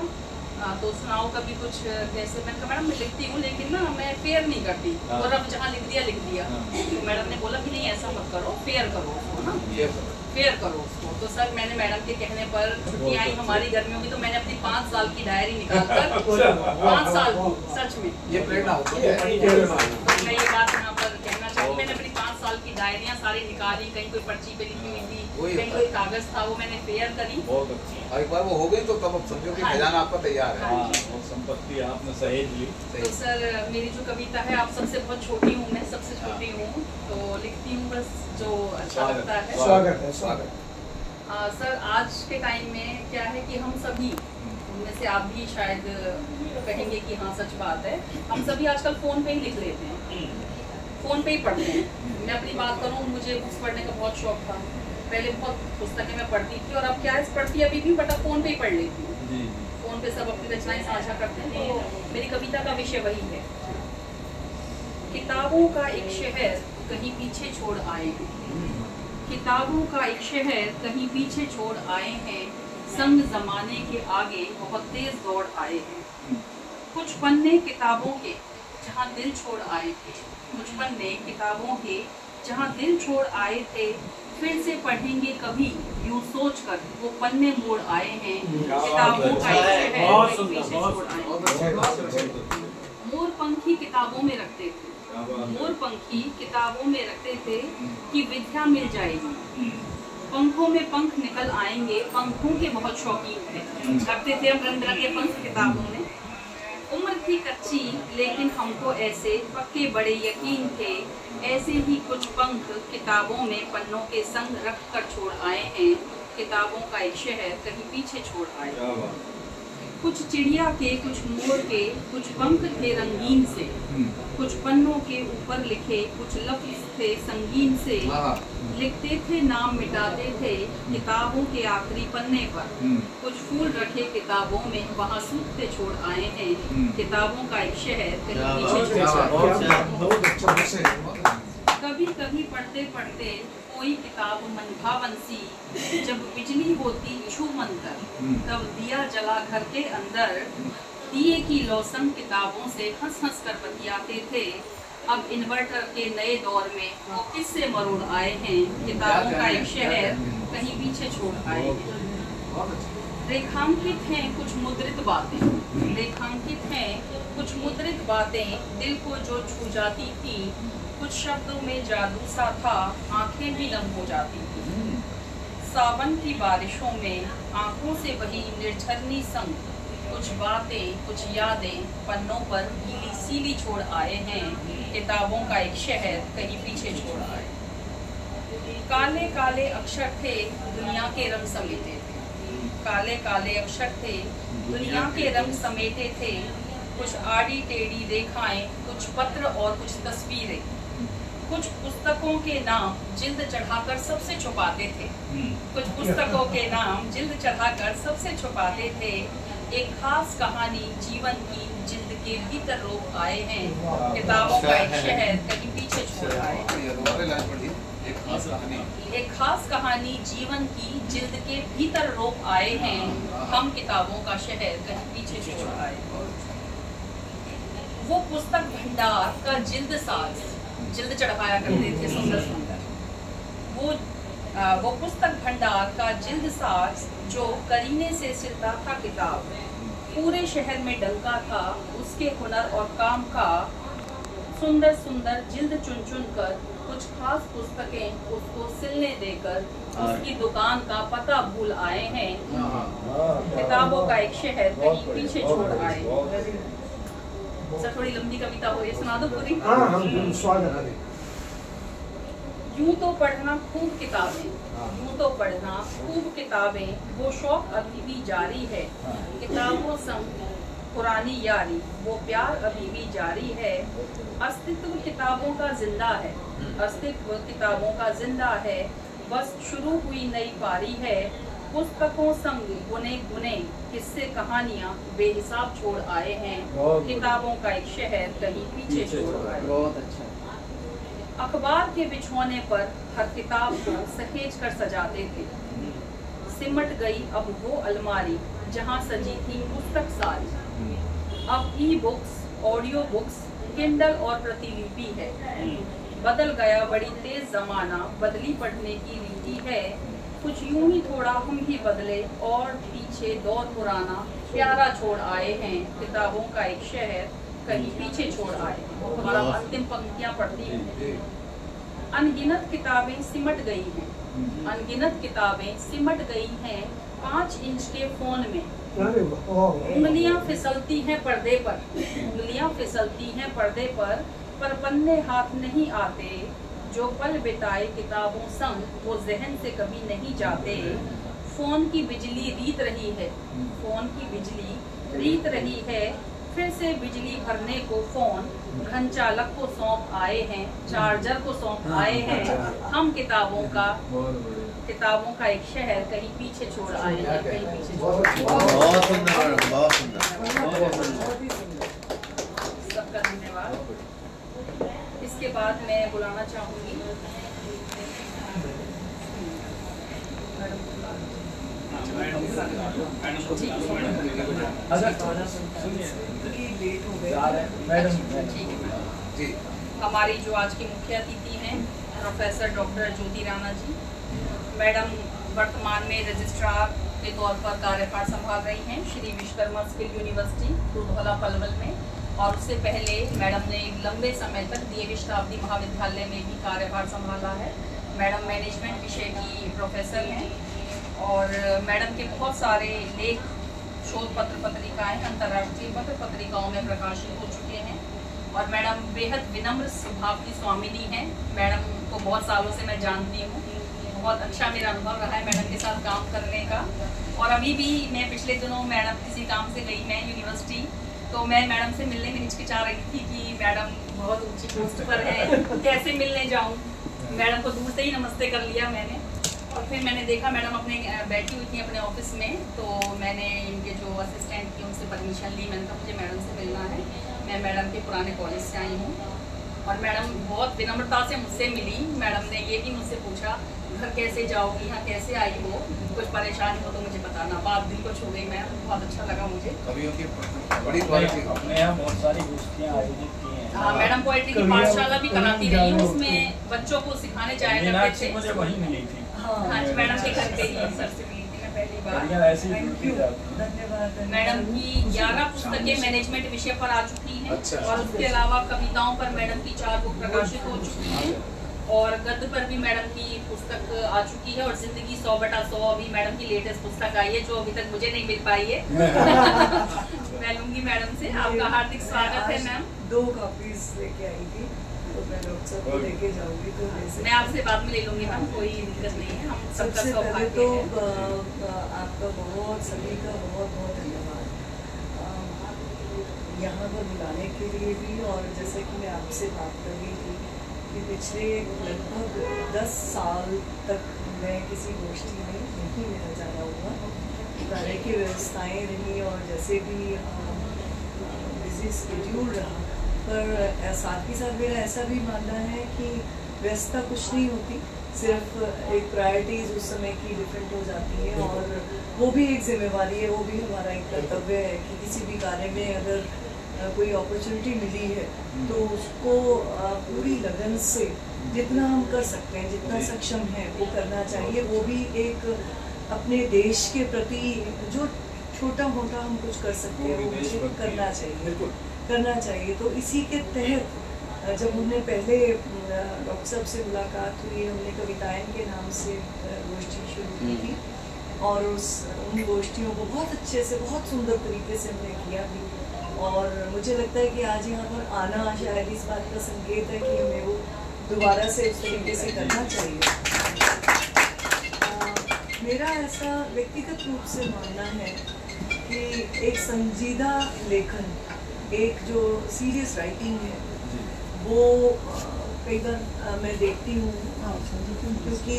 तो सुनाओ कभी कुछ कैसे। मैंने कहा मैडम मैं लिखती हूँ, लेकिन ना मैं फेयर नहीं करती, और अब जहाँ लिख दिया। तो मैडम ने बोला कि नहीं ऐसा मत करो, फेयर करो उसको ना, फेयर करो उसको। तो सर मैंने मैडम के कहने पर छुट्टी आई हमारी गर्मियों की, तो मैंने अपनी 5 साल की डायरी निकालकर 5 साल सच में ये प्रेरणा होती है। मैं ये बात यहाँ पर कहना चाहूँ, मैंने अपनी 5 साल की डायरियाँ सारी निकाली, कहीं कोई पर्ची पे लिखी हुई थी, कहीं कोई कागज था, वो मैंने फेयर करी। और एक बार वो हो गई तो तब अब समझो कि खजाना आपका तैयार है। और संपत्ति आपने सहेज ली। तो सर मेरी जो कविता है, आप सबसे बहुत छोटी हूँ, मैं सबसे छोटी हूँ, तो लिखती हूँ बस जो अच्छा लगता है। स्वागत है, स्वागत। सर आज के टाइम में क्या है कि हम सभी, उनमें से आप भी शायद कहेंगे कि हाँ सच बात है, हम सभी आजकल फ़ोन पे ही लिख लेते हैं, फ़ोन पे ही पढ़ते हैं। मैं अपनी बात करूँ, मुझे बुक्स पढ़ने का बहुत शौक था, पहले बहुत पुस्तकें मैं पढ़ती थी, और अब क्या है पढ़ती अभी भी, बट अब फ़ोन पे ही पढ़ लेती हूँ। फ़ोन पे सब अपनी रचनाएं साझा करते हैं, तो मेरी कविता का विषय वही है। किताबों का एक शहर कहीं पीछे छोड़ आए हैं, किताबों का एक शहर कहीं पीछे छोड़ आए हैं, संग जमाने के आगे बहुत तेज दौड़ आए हैं। कुछ पन्ने किताबों के जहाँ दिल छोड़ आए थे, कुछ पन्ने किताबों के जहाँ दिल छोड़ आए थे, फिर से पढ़ेंगे कभी यूं सोच कर वो पन्ने मोड़ आए हैं। किताबों का एक शहर कहीं पीछे छोड़ आए हैं। मोर पंखी किताबों में रखते थे, मोर पंखी किताबों में रखते थे कि विद्या मिल जाएगी, पंखों में पंख निकल आएंगे, पंखों के बहुत शौकीन थे, रखते थे हम रंग के पंख किताबों में। उम्र थी कच्ची लेकिन हमको ऐसे पक्के बड़े यकीन थे, ऐसे ही कुछ पंख किताबों में पन्नों के संग रख कर छोड़ आए हैं। किताबों का एक शहर कहीं पीछे छोड़ आए। कुछ चिड़िया के कुछ मोर के कुछ पंख थे रंगीन से, कुछ पन्नों के ऊपर लिखे कुछ लफ्ज थे संगीन से, लिखते थे नाम मिटाते थे किताबों के आखिरी पन्ने पर, कुछ फूल रखे किताबों में वहाँ सूखते छोड़ आए हैं। किताबों का एक शहर कहीं पीछे छोड़ आए। कभी कभी पढ़ते पढ़ते कोई किताब मनभावन सी, जब बिजली होती छू मंतर, तब दिया जला घर के अंदर, दिए की लौसन किताबों से हंस हंस कर बतियाते थे। अब इन्वर्टर के नए दौर में वो किससे मरोड़ आए हैं। किताबों का एक शहर कहीं पीछे छोड़ आए हैं। रेखांकित हैं कुछ मुद्रित बातें, रेखांकित हैं कुछ मुद्रित बातें, दिल को जो छू जाती थी, कुछ शब्दों में जादू सा था, आंखें भी नम हो जाती थी। सावन की बारिशों में आंखों से बही निर्झरनी संग, कुछ बातें कुछ यादें पन्नों पर गीली सीली छोड़ आए हैं। किताबों का एक शहर कहीं पीछे छोड़ आए। काले काले अक्षर थे दुनिया के रंग समेटे थे, काले काले अक्षर थे दुनिया के रंग समेटे थे, कुछ आड़ी टेढ़ी रेखाएं, कुछ पत्र और कुछ तस्वीरें, कुछ पुस्तकों के नाम जिल्द चढ़ाकर सबसे छुपाते थे, कुछ पुस्तकों के नाम जिल्द चढ़ाकर सबसे छुपाते थे। एक खास कहानी जीवन की जिल्द के भीतर रोक आए हैं। किताबों का एक शहर कहीं पीछे छोड़ आए। एक खास कहानी जीवन की जिल्द के भीतर रोक आए हैं, हम किताबों का शहर कहीं पीछे छोड़ आए। वो पुस्तक भंडार का जिल्द साज जिल्द चढ़ाया करते थे सुंदर सुंदर, वो पुस्तक भंडार का जिल्द साज जो करीने से सिलता था किताब, पूरे शहर में डंका था उसके हुनर और काम का। सुंदर सुंदर जिल्द चुन चुन कर कुछ खास पुस्तकें उसको सिलने देकर उसकी दुकान का पता भूल आए हैं। किताबों का एक शहर कहीं पीछे छोड़ आए। सर थोड़ी लंबी कविता हो रही है, सुना दो पूरी। यूं तो पढ़ना खूब किताबें, यूं तो पढ़ना खूब किताबें, वो शौक अभी भी जारी है। किताबों संग पुरानी यारी, वो प्यार अभी भी जारी है। अस्तित्व किताबों का जिंदा है, अस्तित्व किताबों का जिंदा है, बस शुरू हुई नई पारी है। पुस्तकों संग बुने बुने किस्से कहानियाँ बेहिसाब छोड़ आए हैं। किताबों का एक शहर कहीं पीछे छोड़ आए। बहुत अच्छा। अखबार के बिछौने पर हर किताब को सहेज कर सजाते थे, सिमट गई अब वो अलमारी जहाँ सजी थी पुस्तक सारी। अब e books, audio books, Kindle और प्रतिलिपि है। बदल गया बड़ी तेज जमाना, बदली पढ़ने की रीति है। कुछ यूं ही थोड़ा हम ही बदले और पीछे दौर पुराना प्यारा छोड़ आए हैं। किताबों का एक शहर कहीं पीछे छोड़ आए। हमारा अंतिम पंक्तियां पढ़ती हूँ। अनगिनत किताबें सिमट गई हैं, अनगिनत किताबें सिमट गई हैं 5 इंच के फोन में। उंगलियां फिसलती हैं पर्दे पर, उंगलियां फिसलती हैं पर्दे पर पन्ने हाथ नहीं आते। जो पल बिताए किताबों संग वो जहन से कभी नहीं जाते। फोन की बिजली रीत रही है, फोन की बिजली रीत रही है, फिर से बिजली भरने को फोन घन चालक को सौंप आए हैं, चार्जर को सौंप आए हैं। हम किताबों का किताबों का एक शहर कहीं पीछे छोड़ आए हैं, कहीं पीछे छोड़ आए हैं। बहुत सुंदर, बहुत सुंदर। सबका धन्यवाद। इसके बाद मैं बुलाना चाहूंगी हमारी जो आज की मुख्य अतिथि हैं प्रोफेसर डॉक्टर ज्योति राणा जी। मैडम वर्तमान में रजिस्ट्रार के तौर पर कार्यभार संभाल रही हैं श्री विश्वकर्मा स्किल यूनिवर्सिटी दूधौला पलवल में, और उससे पहले मैडम ने लंबे समय तक DAV शताब्दी महाविद्यालय में भी कार्यभार संभाला है। मैडम मैनेजमेंट विषय की प्रोफेसर हैं और मैडम के बहुत सारे लेख, शोध पत्र पत्रिकाएं अंतर्राष्ट्रीय पत्र पत्रिकाओं में प्रकाशित हो चुके हैं। और मैडम बेहद विनम्र स्वभाव की स्वामिनी हैं। मैडम को बहुत सालों से मैं जानती हूँ, बहुत अच्छा मेरा अनुभव रहा है मैडम के साथ काम करने का। और अभी भी मैं पिछले दिनों मैडम किसी काम से गई मैं यूनिवर्सिटी, तो मैं मैडम से मिलने में हिचकिचा रही थी कि मैडम बहुत ऊंची पोस्ट पर है, कैसे मिलने जाऊँ। मैडम को दूर से ही नमस्ते कर लिया मैंने, और फिर मैंने देखा मैडम अपने बैठी हुई थी अपने ऑफिस में, तो मैंने इनके जो असिस्टेंट थी उनसे परमिशन ली। मैंने कहा मुझे मैडम से मिलना है, मैं मैडम के पुराने कॉलेज से आई हूँ। और मैडम बहुत विनम्रता से मुझसे मिली। मैडम ने ये भी मुझसे पूछा घर कैसे जाओगी, यहाँ कैसे आई हो, कुछ परेशानी हो तो मुझे बताना। बात दिल को छू गई मैम, बहुत अच्छा लगा मुझे। कवियों की बड़ी क्वालिटी अपने यहाँ बहुत सारी गोष्ठियाँ आयोजित की हैं। हाँ, मैडम पोएट्री की पाठशाला भी कराती रही हूँ, उसमें बच्चों को सिखाने जाया करते थे। मुझे वही मिली थी। हाँ जी, मैडम के घर पे ही सर से मिली थी मैं पहली बार। धन्यवाद। मैडम की 11 पुस्तकें मैनेजमेंट विषय पर आ चुकी हैं। और उसके अलावा कविताओं पर मैडम की 4 बुक प्रकाशित हो चुकी हैं, और गद्य पर भी मैडम की पुस्तक आ चुकी है। और जिंदगी 100/100 अभी मैडम की लेटेस्ट पुस्तक आई है, जो अभी तक मुझे नहीं मिल पाई है। मैं लूंगी मैडम से। आपका हार्दिक स्वागत है मैम। 2 कॉपीज लेके आई थी, तो मैं डॉक्टर साहब को लेके जाऊंगी, तो मैं आपसे बाद में ले लूंगी मैम, कोई दिक्कत नहीं है। हम सबका सबसे पहले सौभाग्य तो है। आपका बहुत सभी का बहुत बहुत धन्यवाद यहाँ पर बुलाने के लिए भी। और जैसे कि मैं आपसे बात कर रही थी कि पिछले लगभग 10 साल तक मैं किसी गोष्ठी में नहीं मेरा जाना हुआ, कार्य की व्यवस्थाएँ रही और जैसे भी बिजी स्केड्यूल रहा। पर साथ ही साथ मेरा ऐसा भी मानना है कि व्यस्तता कुछ नहीं होती, सिर्फ एक प्रायोरिटीज़ उस समय की डिफरेंट हो जाती है, और वो भी एक जिम्मेवारी है, वो भी हमारा एक कर्तव्य है कि किसी भी कार्य में अगर कोई अपॉर्चुनिटी मिली है तो उसको पूरी लगन से जितना हम कर सकते हैं, जितना सक्षम है वो करना चाहिए। वो भी एक अपने देश के प्रति जो छोटा मोटा हम कुछ कर सकते हैं वो मुझे करना चाहिए। तो इसी के तहत जब हमने पहले डॉक्टर साहब से मुलाकात हुई, हमने कविताएं के नाम से गोष्ठी शुरू की थी, और उन गोष्ठियों को बहुत अच्छे से बहुत सुंदर तरीके से हमने किया भी। और मुझे लगता है कि आज यहाँ पर आना शायद इस बात का संकेत है कि हमें वो दोबारा से उस तरीके से करना चाहिए। मेरा ऐसा व्यक्तिगत रूप से मानना है कि एक संजीदा लेखन, एक जो सीरियस राइटिंग है, वो कई बार मैं देखती हूँ, क्योंकि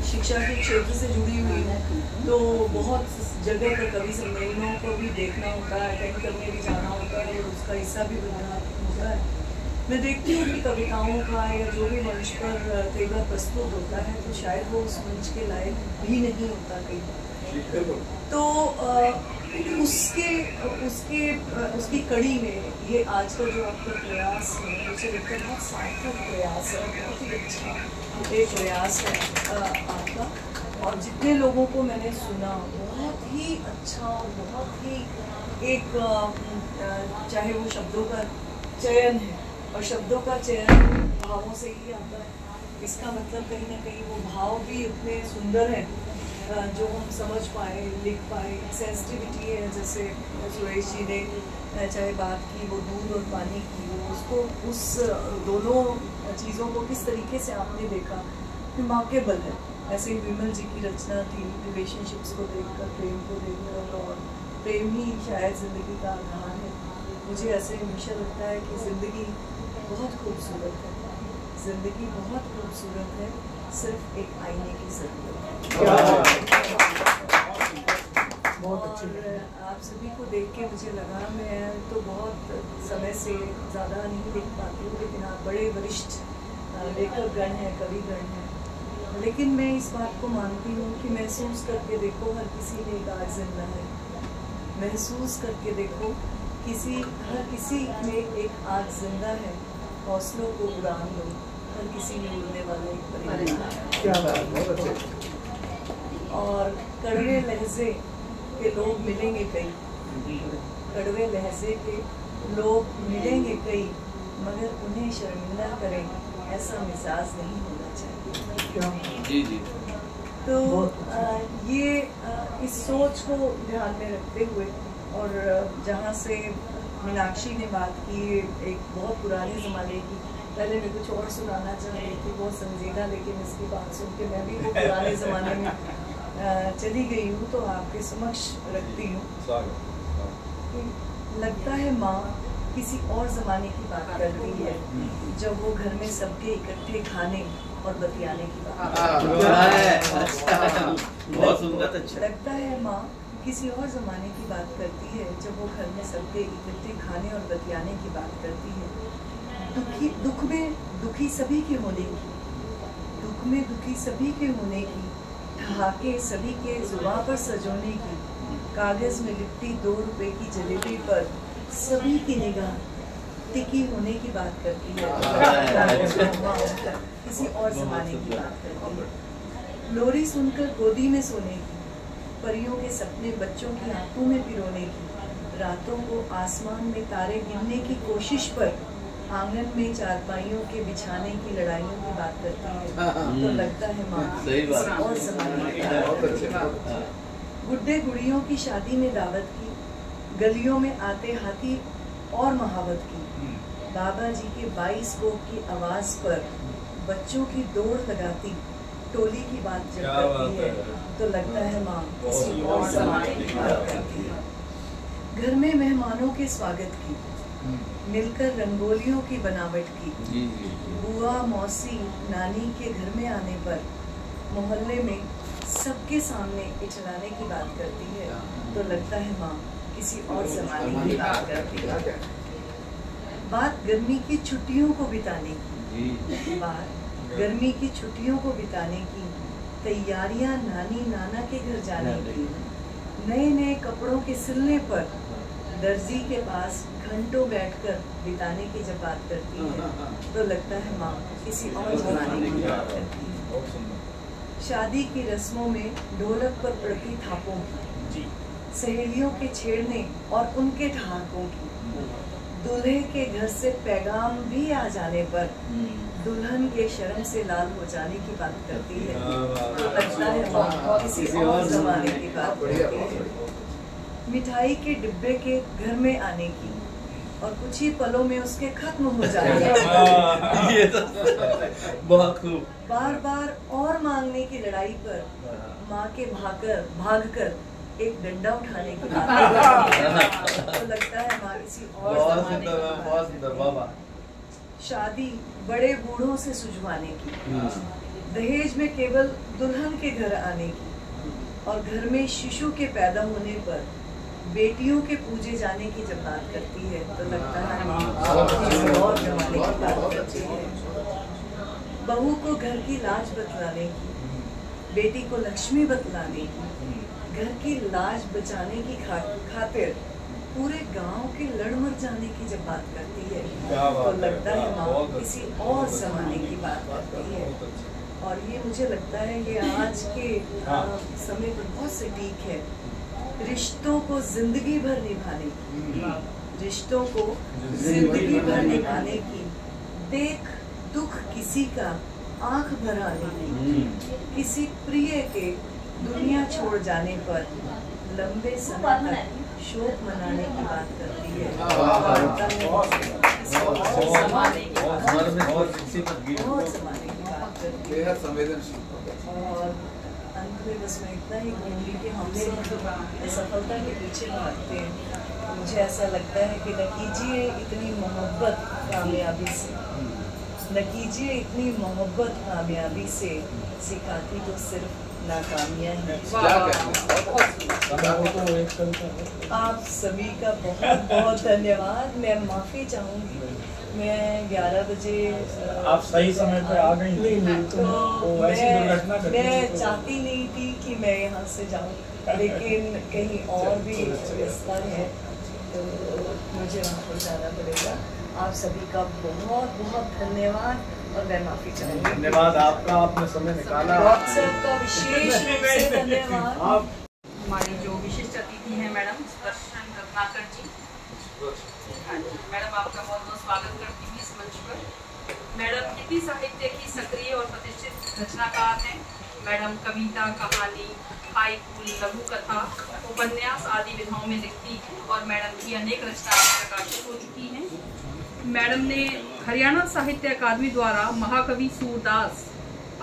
शिक्षा के क्षेत्र से जुड़ी हुई हूँ, तो बहुत जगह पर कवि सम्मेलनों को भी देखना होता है, अटेंड करने भी जाना होता है, और उसका हिस्सा भी बनना होता है। मैं देखती हूँ कि कविताओं का या जो भी मंच पर कई बार प्रस्तुत होता है, तो शायद वो उस मंच के लायक भी नहीं होता कई बार। तो उसकी कड़ी में ये आज का जो आपका प्रयास है, मुझे लगता है बहुत सार्थक प्रयास है, बहुत ही अच्छा एक प्रयास है आपका। और जितने लोगों को मैंने सुना, बहुत ही अच्छा, बहुत ही एक चाहे वो शब्दों का चयन है, और शब्दों का चयन भावों से ही आता है। इसका मतलब कहीं ना कहीं वो भाव भी उतने सुंदर हैं जो हम समझ पाए, लिख पाए। सेंसिटिविटी है, जैसे सुरेश जी ने चाहे बात की वो दूध और पानी की, उसको उस दोनों चीज़ों को किस तरीके से आपने देखा, रिमार्केबल है। ऐसे ही विमल जी की रचना थी, रिलेशनशिप्स को देखकर, प्रेम को देखकर, और प्रेम ही शायद ज़िंदगी का आधार है। मुझे ऐसे हमेशा लगता है कि ज़िंदगी बहुत खूबसूरत है, ज़िंदगी बहुत खूबसूरत है, सिर्फ एक आईने की जरूरत है। और आप सभी को देख के मुझे लगा, मैं तो बहुत समय से ज़्यादा नहीं लिख पाती हूँ, लेकिन आप बड़े वरिष्ठ लेखक गण हैं, कवि गण हैं, लेकिन मैं इस बात को मानती हूँ कि महसूस करके देखो, हर किसी में एक आग जिंदा है। महसूस करके देखो, हर किसी में एक आग जिंदा है। हौसलों को उड़ान दो, हर किसी में उड़ने वाले एक परिंदा है। क्या बात, बहुत अच्छे। और कड़वे लहजे के लोग मिलेंगे कई, कड़वे लहजे के लोग मिलेंगे कई, मगर उन्हें शर्मिंदा करें ऐसा मिजाज नहीं होना चाहिए। जी जी। तो ये इस सोच को ध्यान में रखते हुए, और जहाँ से मीनाक्षी ने बात की एक बहुत पुराने ज़माने की, पहले मैं कुछ और सुनाना चाह रही थी बहुत संजीदा, लेकिन इसकी बात सुन के मैं भी वो पुराने ज़माने में चली गई हूँ, तो आपके समक्ष रखती हूँ। लगता है माँ किसी और ज़माने की बात करती है, जब वो घर में सबके इकट्ठे खाने और बतियाने की बात। बहुत सुंदर। लगता है माँ किसी और ज़माने की बात करती है, जब वो घर में सबके इकट्ठे खाने और बतियाने की बात करती है। दुख में दुखी सभी के होने की, दुख में दुखी सभी के होने की, ठहाके सभी के जुबान पर सजोने की, कागज़ में लिपटी 2 रुपए की जलेबी पर सभी की निगाह टिकी होने की बात करती है। किसी और ज़माने की बात करती है। लोरी सुनकर गोदी में सोने की, परियों के सपने बच्चों की आंखों में पिरोने की, रातों को आसमान में तारे गिनने की कोशिश पर आंगन में चारपाइयों के बिछाने की लड़ाइयों की बात करती है। तो लगता है माँ और ज़माने की बात। गुड्डे गुड़ियों की शादी में दावत की, गलियों में आते हाथी और महावत की, बाबा जी के 22 कोप की आवाज़ पर बच्चों की दौड़ लगाती टोली की बात जब करती है, तो लगता है माँ किसी और ज़माने की बात करती है। घर में मेहमानों के स्वागत की, मिलकर रंगोलियों की बनावट की, बुआ मौसी नानी के घर में आने पर मोहल्ले में सबके सामने इचलाने की बात करती है, तो लगता है माँ किसी और ज़माने की बात करती है। बात गर्मी की छुट्टियों को बिताने की, बात गर्मी की छुट्टियों को बिताने की, तैयारियां नानी नाना के घर जाने की, नए नए कपड़ों के सिलने पर दर्जी के पास घंटों बैठकर बिताने की जब बात करती है, तो लगता है माँ किसी और ज़माने की बात करती है। शादी की रस्मों में ढोलक पर पड़ती थापों की, सहेलियों के छेड़ने और उनके ठहाकों की, दूल्हे के घर से पैगाम भी आ जाने पर दुल्हन के शर्म से लाल हो जाने की बात करती है, तो लगता है माँ किसी और ज़माने की बात करती है। मिठाई के डिब्बे के घर में आने की और कुछ ही पलों में उसके खत्म हो जाने ये तो बहुत खूब। बार बार और मांगने की लड़ाई पर माँ के भागकर एक डंडा उठाने की बात तो लगता है माँ किसी और ज़माने की बात। बहुत सुंदर बाबा। शादी बड़े बूढ़ों से सुझवाने की, दहेज में केवल दुल्हन के घर आने की, और घर में शिशु के पैदा होने पर बेटियों के पूजे जाने की जब बात करती है, तो लगता है और ज़माने की बात करती है। बहू को घर की लाज बतलाने की, बेटी को लक्ष्मी बतलाने की, घर की लाज बचाने की खातिर पूरे गांव के लड़ मर जाने की जब बात करती है, तो लगता है माँ किसी और ज़माने की बात करती है। और ये मुझे लगता है ये आज के समय पर बहुत सटीक है। रिश्तों को जिंदगी भर निभाने की, रिश्तों को जिंदगी भर निभाने की, देख दुख किसी का आंख भर आने की, किसी प्रिय के दुनिया छोड़ जाने पर लंबे समय तक शोक मनाने की बात करती है। बहुत ज़माने की बात करती है। और अंत में बस मैं इतना ही कहूँगी कि हम सब सफलता के पीछे भागते हैं, तो मुझे ऐसा लगता है कि न कीजिए इतनी मोहब्बत कामयाबी से, न कीजिए इतनी मोहब्बत कामयाबी से, सिखाती तो सिर्फ नाकामियाँ हैं। आप सभी का बहुत बहुत धन्यवाद। मैं माफ़ी चाहूँगी, मैं 11 बजे आप सही समय पे आ गई। तो मैं चाहती नहीं थी कि मैं यहाँ से जाऊँ, लेकिन कहीं और भी व्यवस्था है तो मुझे वहाँ पर जाना पड़ेगा। आप सभी का बहुत बहुत धन्यवाद और मैं माफ़ी चाहूँगी। धन्यवाद आपका, आपने समय निकाला। व्हाट्सएप का विशेष रूप से धन्यवाद। हमारी जो विशिष्ट अतिथि हैं मैडम सुदर्शन रत्नाकर जी। हाँ जी मैडम, आपका बहुत बहुत स्वागत करती हूँ इस मंच पर। मैडम हिंदी साहित्य की सक्रिय और प्रतिष्ठित रचनाकार हैं। मैडम कविता, कहानी, हाइकू, लघु कथा, उपन्यास आदि विधाओं में लिखती हैं और मैडम की अनेक रचनाएं प्रकाशित हो चुकी हैं। मैडम ने हरियाणा साहित्य अकादमी द्वारा महाकवि सूरदास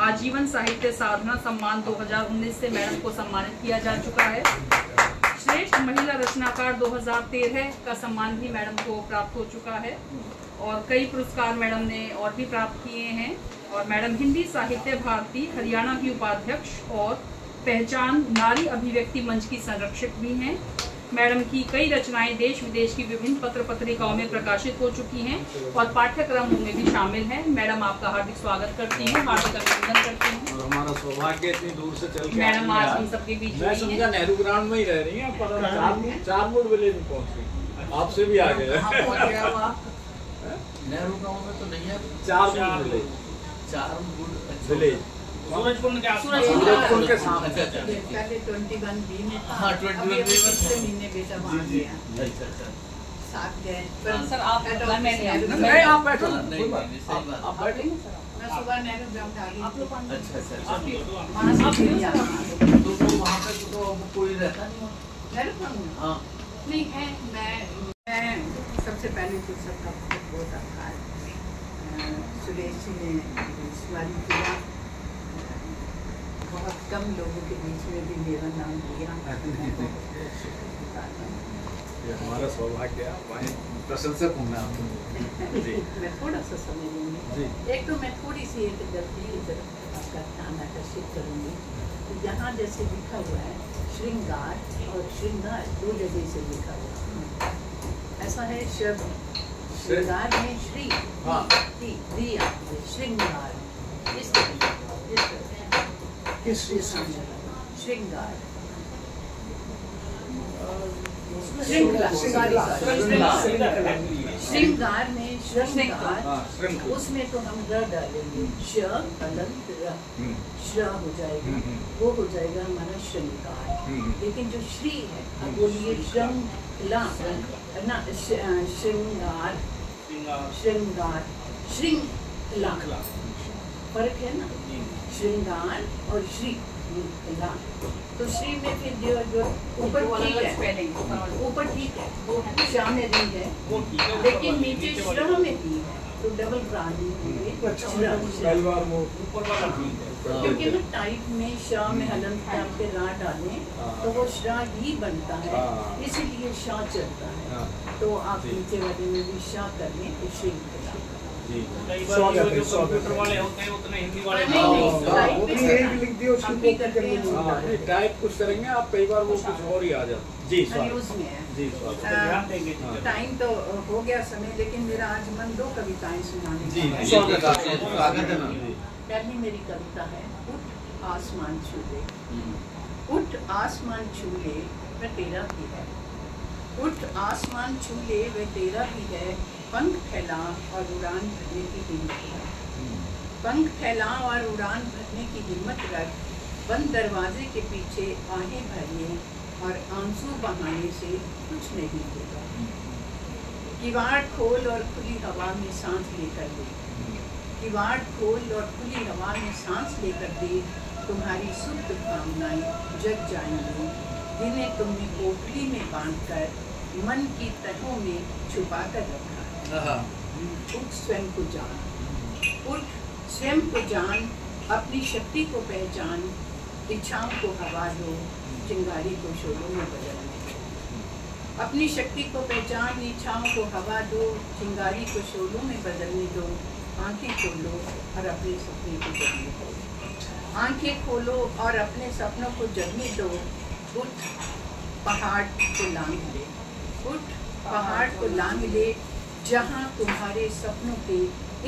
आजीवन साहित्य साधना सम्मान 2019 से मैडम को सम्मानित किया जा चुका है। श्रेष्ठ महिला रचनाकार 2013 का सम्मान भी मैडम को प्राप्त हो चुका है और कई पुरस्कार मैडम ने और भी प्राप्त किए हैं। और मैडम हिंदी साहित्य भारती हरियाणा की उपाध्यक्ष और पहचान नारी अभिव्यक्ति मंच की संरक्षक भी हैं। मैडम की कई रचनाएं देश विदेश की विभिन्न पत्र पत्रिकाओं में प्रकाशित हो चुकी हैं और पाठ्यक्रमों में भी शामिल हैं। मैडम आपका हार्दिक स्वागत करती हूँ, हार्दिक अभिनंदन करती हूँ। और हमारा सौभाग्य इतनी दूर से चल के मैडम आज हम सबके बीच मैं समझा नेहरू ग्राउंड में ही रह रही हैं, पर 4 मूड विलेज में पहुँच गई। आपसे भी आ गए नेहरू गांव में तो नहीं है, 4 मूड विलेज, 4 विलेज सूरजकुंड के सूरजकुंड के सामने। पहले 21 बी में था। हाँ, 21 अभी बी में पिछले महीने बेटा वहाँ गया। अच्छा। साथ गए। पर सर आप नहीं, आप बैठो, नहीं, सही बात। आप बैठो। मैं सुबह नेहरू ग्राउंड आ गई। आप लोग अच्छा। वहाँ से फिर यहाँ तो वो वहाँ पे तो कोई रहता नहीं? नेहरू ग्राउंड में? हाँ नहीं है। मैं सबसे पहले तो सबका बहुत आभार। सुरेश जी ने सवारी किया, बहुत कम लोगों के बीच में भी मेरा नाम लिया। ये हमारा सौभाग्य है, प्रशंसक हूँ मैं आपको। जी मैं थोड़ा सा समय लूँगी। एक तो मैं थोड़ी सी एक गलती की तरफ आपका ध्यान आकर्षित करूँगी। तो यहाँ जैसे लिखा हुआ है श्रृंगार और श्रृंगार 2 जगह से लिखा हुआ है। ऐसा है शब्द श्रृंगार में श्री दिया श्रृंगार इस श्रृंगार श्रृंगार में श्रृंगार, उसमें तो हम र डालेंगे, श अलंत र, श्र हो जाएगा, वो हो जाएगा हमारा श्रृंगार। लेकिन जो श्री है, अब बोलिए श्रृंगला ना, श्रृंगार श्रृंगार श्रृंगला, फर्क है ना, श्रृंगार और श्री। तो श्री में फिर जो ऊपर ठीक है, ऊपर ठीक है, वो शाम में री है, लेकिन नीचे श्रम में भी है, तो डबल प्राणी होंगे। क्योंकि ना टाइप में शाह में हलंत डाल के रा डालें तो वो शाह ही बनता है, इसीलिए शाह चलता है। तो आप नीचे वाले में भी शाह कर लें तो श्रृंखला। कंप्यूटर वाले होते हैं उतने हिंदी वाले टाइप कुछ करेंगे आप, कई बार वो कुछ और ही आ जाता। जी टाइम तो हो गया समय, लेकिन मेरा आज मन 2 कविताएं सुनाने। पहली मेरी कविता है उठ आसमान छू ले। उठ आसमान छू ले वह तेरा भी है, उठ आसमान छू ले वह तेरा भी है, पंख फैला और उड़ान भरने की हिम्मत रख, पंख फैला और उड़ान भरने की हिम्मत रख, बंद दरवाजे के पीछे आहें भरने और आंसू बहाने से कुछ नहीं होगा। किवाड़ खोल और खुली हवा में सांस लेकर दे, किवाड़ खोल और खुली हवा में सांस लेकर दे, तुम्हारी शुद्ध भावनाएं जग जाएंगी, जिन्हें तुमने कोठरी में बांधकर मन की तहों में छुपा कर रखा। उठ स्वयं को जान, उठ स्वयं को जान, अपनी शक्ति को पहचान, इच्छाओं को हवा दो, चिंगारी को शोलों में बदलने दो। अपनी शक्ति को पहचान, इच्छाओं को हवा दो, चिंगारी को शोलों में बदलने दो, आंखें खोलो और अपने सपने को जगने दो। आंखें खोलो और अपने सपनों को जगने दो। उठ पहाड़ को लांघ ले, उठ पहाड़ को लांघ ले, जहाँ तुम्हारे सपनों के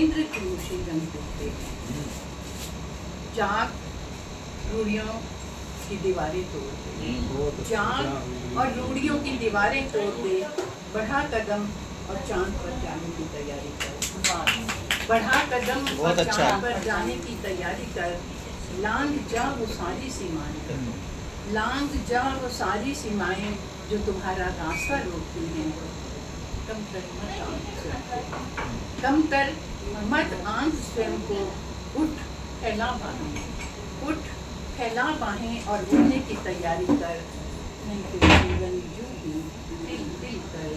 इंद्रधनुषी रंग दिखते हैं। जाग रूढ़ियों की दीवारें तोड़ दे, जाग और रूढ़ियों की दीवारें तोड़ दे। बढ़ा कदम और चांद पर जाने की तैयारी कर, बढ़ा कदम और चांद पर जाने की तैयारी कर। लांघ जा वो सारी सीमाएं, लांघ जा वो सारी सीमाएं जो तुम्हारा रास्ता रोकती हैं। कम कर मत आंक स्वयं को, कम कर मत आंक स्वयं को। उठ फैला बाहें, उठ फैला बाहें और उड़ने की तैयारी कर। नहीं तो जीवन यूं ही दिल दिल कर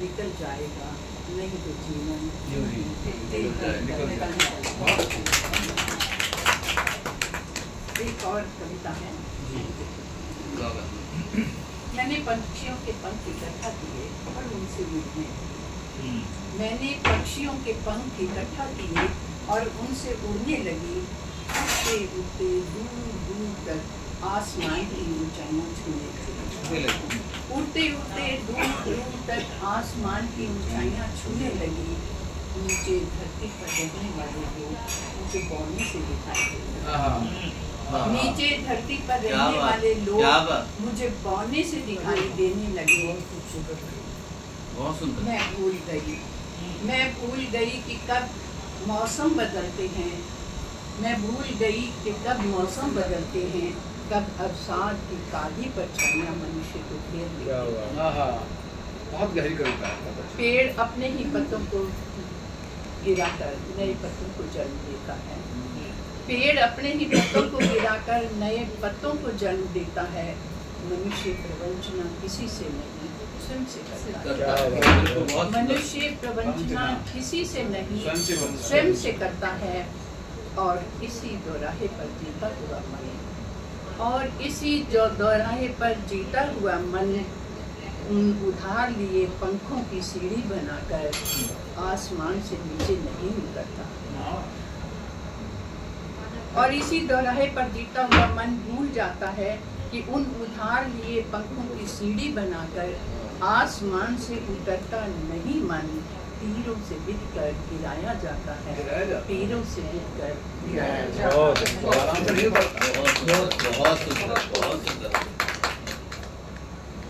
निकल जाएगा, नहीं तो जीवन यूं ही दिल दिल कर निकल जाएगा। एक और कविता है। मैंने पक्षियों के पंख इकट्ठा किए और उनसे उड़ने, मैंने पक्षियों के पंख इकट्ठा किए और उनसे उड़ने लगी। उड़ते उड़ते दूर दूर तक आसमान की ऊंचाइयां छूने लगी, उड़ते उड़ते दूर दूर तक आसमान की ऊंचाइयां छूने लगी। नीचे धरती पर रहने वाले लोग मुझे बौने से दिखाई देते, नीचे धरती पर रहने वाले लोग मुझे बौने से दिखाई देने लगे। मैं भूल गई, मैं भूल गई कि कब मौसम बदलते हैं, मैं भूल गई कि कब मौसम बदलते हैं, कब अवसाद की काली परछाइयां मनुष्य को घेर लेती हैं। बहुत गहरी कविता है। पेड़ अपने ही पत्तों को गिराकर नए पत्तों को जन्म देता है, पेड़ अपने ही पत्तों को गिराकर नए पत्तों को जन्म देता है। मनुष्य प्रवंचना किसी से नहीं स्वयं से करता है, मनुष्य प्रवंचना किसी से नहीं स्वयं से करता है। और इसी दोराहे पर जीता हुआ मन, और इसी जो दोराहे पर जीता हुआ मन उन उधार लिए पंखों की सीढ़ी बनाकर आसमान से नीचे नहीं उतरता। और इसी दोराहे पर जीता हुआ मन भूल जाता है कि उन उधार लिए पंखों की सीढ़ी बनाकर आसमान से उतरता नहीं मन। तीरों से बिधकर गिराया जाता है, तीरों से बिधकर गिराया जाता है।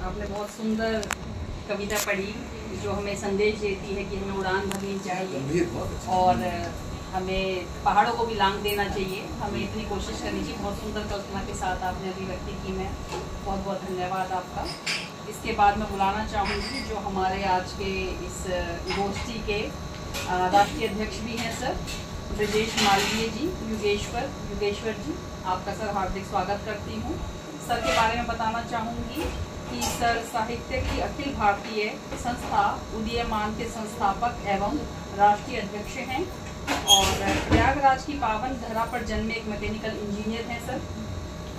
आपने बहुत सुंदर कविता पढ़ी जो हमें संदेश देती है कि हमें उड़ान भरनी चाहिए और हमें पहाड़ों को भी लांघ देना चाहिए, हमें इतनी कोशिश करनी चाहिए। बहुत सुंदर कल्पना के साथ आपने अभिव्यक्ति की, मैं बहुत बहुत धन्यवाद आपका। इसके बाद मैं बुलाना चाहूँगी जो हमारे आज के इस गोष्ठी के राष्ट्रीय अध्यक्ष भी हैं सर ब्रजेश मालवीय जी, युगेश्वर जी, आपका सर हार्दिक स्वागत करती हूँ। सर के बारे में बताना चाहूँगी कि सर साहित्य की अखिल भारतीय संस्था उदीयमान के संस्थापक एवं राष्ट्रीय अध्यक्ष हैं और प्रयागराज की पावन धरा पर जन्मे एक मैकेनिकल इंजीनियर हैं सर।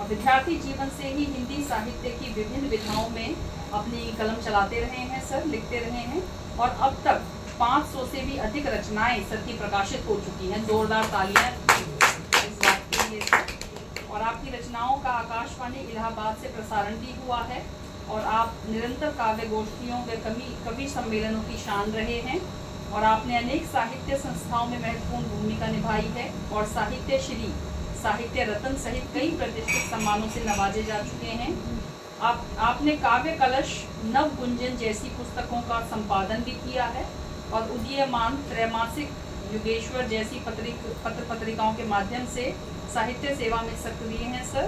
और विद्यार्थी जीवन से ही हिंदी साहित्य की विभिन्न विधाओं में अपनी कलम चलाते रहे हैं सर, लिखते रहे हैं और अब तक 500 से भी अधिक रचनाएं सर की प्रकाशित हो चुकी हैं। जोरदार तालियां इस बात के लिए सर। और आपकी रचनाओं का आकाशवाणी इलाहाबाद से प्रसारण भी हुआ है और आप निरंतर काव्य गोष्ठियों व कवि सम्मेलनों की शान रहे हैं और आपने अनेक साहित्य संस्थाओं में महत्वपूर्ण भूमिका निभाई है और साहित्य श्री, साहित्य रत्न सहित कई प्रतिष्ठित सम्मानों से नवाजे जा चुके हैं। आपने काव्य कलश, नव गुंजन जैसी पुस्तकों का संपादन भी किया है और उदीयमान, त्रैमासिक, युगेश्वर जैसी पत्र पत्रिकाओं के माध्यम से साहित्य सेवा में सक्रिय हैं सर।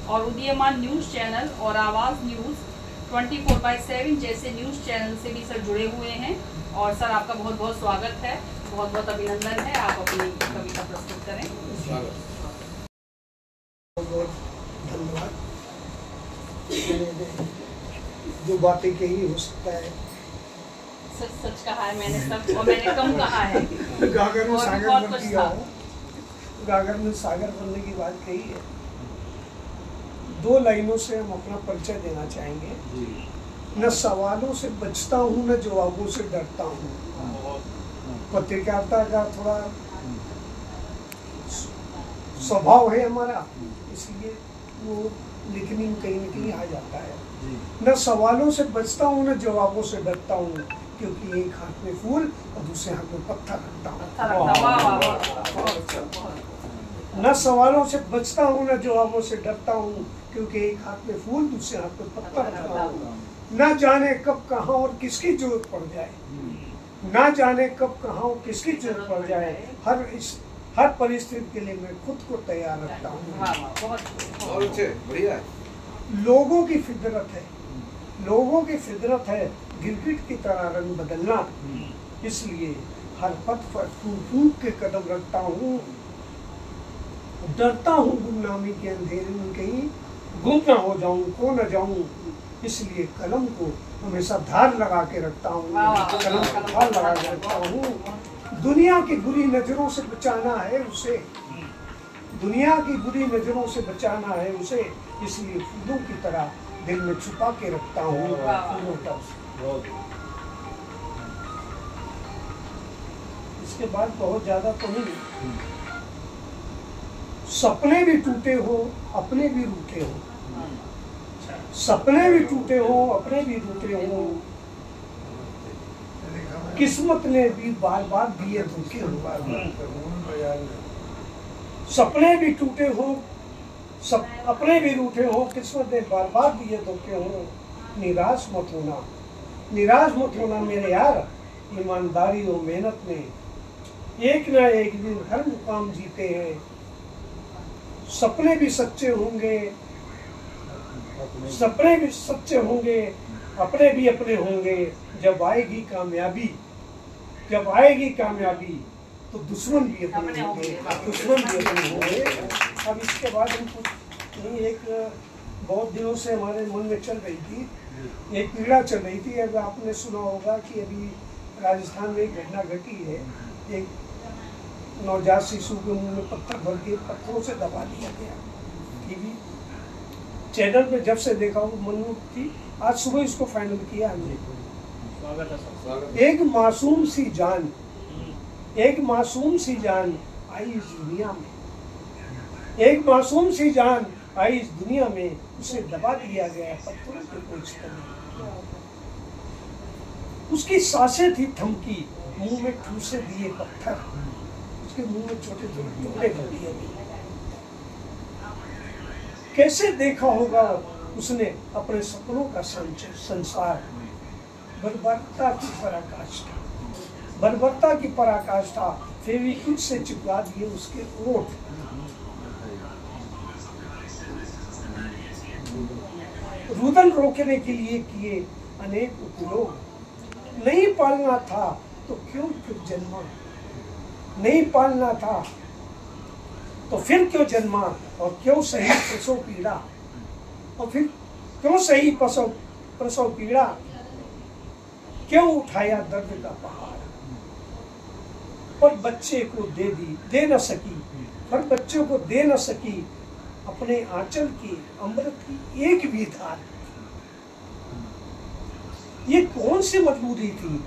और उदीयमान न्यूज़ चैनल और आवाज़ न्यूज़ 24/7 जैसे न्यूज़ चैनल से भी सर जुड़े हुए हैं और सर आपका बहुत बहुत स्वागत है, बहुत बहुत अभिनंदन है। आप अपनी कविता प्रस्तुत करें। बहुत धन्यवाद। जो बातें कही हो सकता है सच सच कहा है मैंने सब और मैंने कम कहा है। गागर में सागर बन किया हो, गागर में सागर बनने की बात कही है। 2 लाइनों से हम अपना परिचय देना चाहेंगे। न सवालों से बचता हूँ न जवाबों से डरता हूँ। पत्रकारिता का थोड़ा स्वभाव है हमारा, इसलिए वो लिखने में कहीं न कहीं आ जाता है। न सवालों से बचता हूँ न जवाबों से डरता हूँ, क्योंकि एक हाथ में फूल और दूसरे हाथ में पत्थर रखता हूँ। न सवालों से बचता हूँ न जवाबों से डरता हूँ, क्योंकि एक हाथ में फूल दूसरे हाथ में पत्थर रखता हूँ। न जाने कब कहाँ और किसकी जरूरत पड़ जाए, न जाने कब कहाँ और किसकी जरूरत पड़ जाए, हर परिस्थिति के लिए मैं खुद को तैयार रखता हूँ। बढ़िया। लोगों की फितरत है गिरगिट की तरह रंग बदलना, इसलिए हर पथ पर फूंक के कदम रखता हूँ। डरता हूँ गुमनामी के अंधेरे में कहीं गुम न हो जाऊं, खो न जाऊं, इसलिए कलम को हमेशा धार लगा के रखता हूँ। कलम को धार लगा के रखता हूँ। दुनिया की बुरी नजरों से बचाना है उसे, दुनिया की बुरी नजरों से बचाना है उसे, इसलिए फूलों की तरह दिल में छुपा के रखता हूँ। फूलों का इसके बाद बहुत ज्यादा तो नहीं। सपने भी टूटे हो अपने भी रूठे हो, सपने भी टूटे हो अपने भी रूठे हो, किस्मत ने भी बार बार दिए धोखे हो। सपने भी टूटे हो अपने भी रूठे हो, किस्मत ने बार बार दिए धोखे हो। निराश मत होना, निराश मत होना मेरे यार, ईमानदारी और मेहनत में एक ना एक दिन हर मुकाम जीते हैं। सपने भी सच्चे होंगे, सपने भी सच्चे होंगे, अपने भी अपने होंगे। जब आएगी कामयाबी, जब आएगी कामयाबी तो दुश्मन भी अपने होंगे, दुश्मन भी अपने होंगे। अब इसके बाद हम कुछ नहीं, एक बहुत दिनों से हमारे मन में चल रही थी, एक पीड़ा चल रही थी। अब आपने सुना होगा कि अभी राजस्थान में एक घटना घटी है, एक नवजात शिशु के मुंह में पत्थर भर के पत्थरों से दबा दिया गया। टीवी चैनल पे जब से देखा वो मन में थी, आज सुबह इसको फाइनल किया हमने। एक मासूम सी जान, एक मासूम सी जान आई इस दुनिया में, एक मासूम सी जान आई इस दुनिया में, उसे दबा दिया गया पत्थरों के बोझ तले। उसकी सांसें थी थमकी, मुंह में ठूसे दिए पत्थर, उसके मुंह में छोटे छोटे टुकड़े भर दिए। कैसे देखा होगा उसने अपने सपनों का संसार। बर्बरता की पराकाष्ठा, बर्बरता की पराकाष्ठा, फेविक्विक से चिपका दिए उसके ओठ। रुदन रोकने के लिए किए अनेक उपयोग। नहीं पालना था तो क्यों फिर जन्मा, नहीं पालना था तो फिर क्यों जन्मा, और क्यों सही प्रसव पीड़ा, और फिर क्यों सही प्रसव पीड़ा, क्यों उठाया दर्द का पहाड़। पर बच्चे को दे न सकी, पर बच्चों को दे न सकी अपने आंचल की अमृत की एक भी धार। ये कौन सी मजबूरी थी,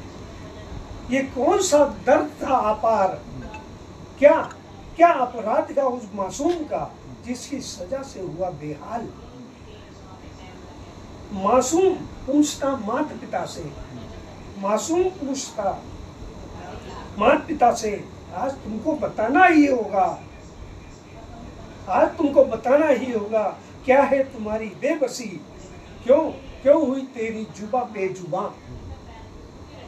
ये कौन सा दर्द था अपार। क्या क्या अपराध का उस मासूम का जिसकी सजा से हुआ बेहाल। मासूम पूछता माता पिता से, मासूम पूछता माता पिता से, आज तुमको बताना ही होगा, आज तुमको बताना ही होगा, क्या है तुम्हारी बेबसी। क्यों क्यों हुई तेरी जुबा बेजुबां,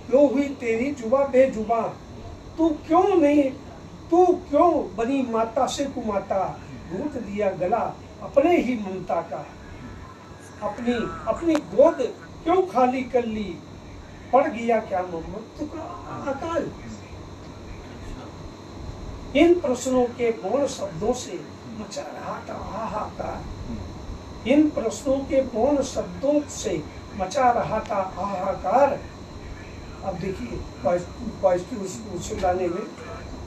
क्यों हुई तेरी जुबा बेजुबां। तू क्यों बनी माता से कुमाता, घूट दिया गला अपने ही ममता का। अपनी गोद क्यों खाली कर ली, पड़ गया क्या ममता का अकाल। इन प्रश्नों के गौण शब्दों से मचा रहा था हाहाकार, इन प्रश्नों के गौण शब्दों से मचा रहा था हाहाकार। अब देखिए पॉजिटिव लाने में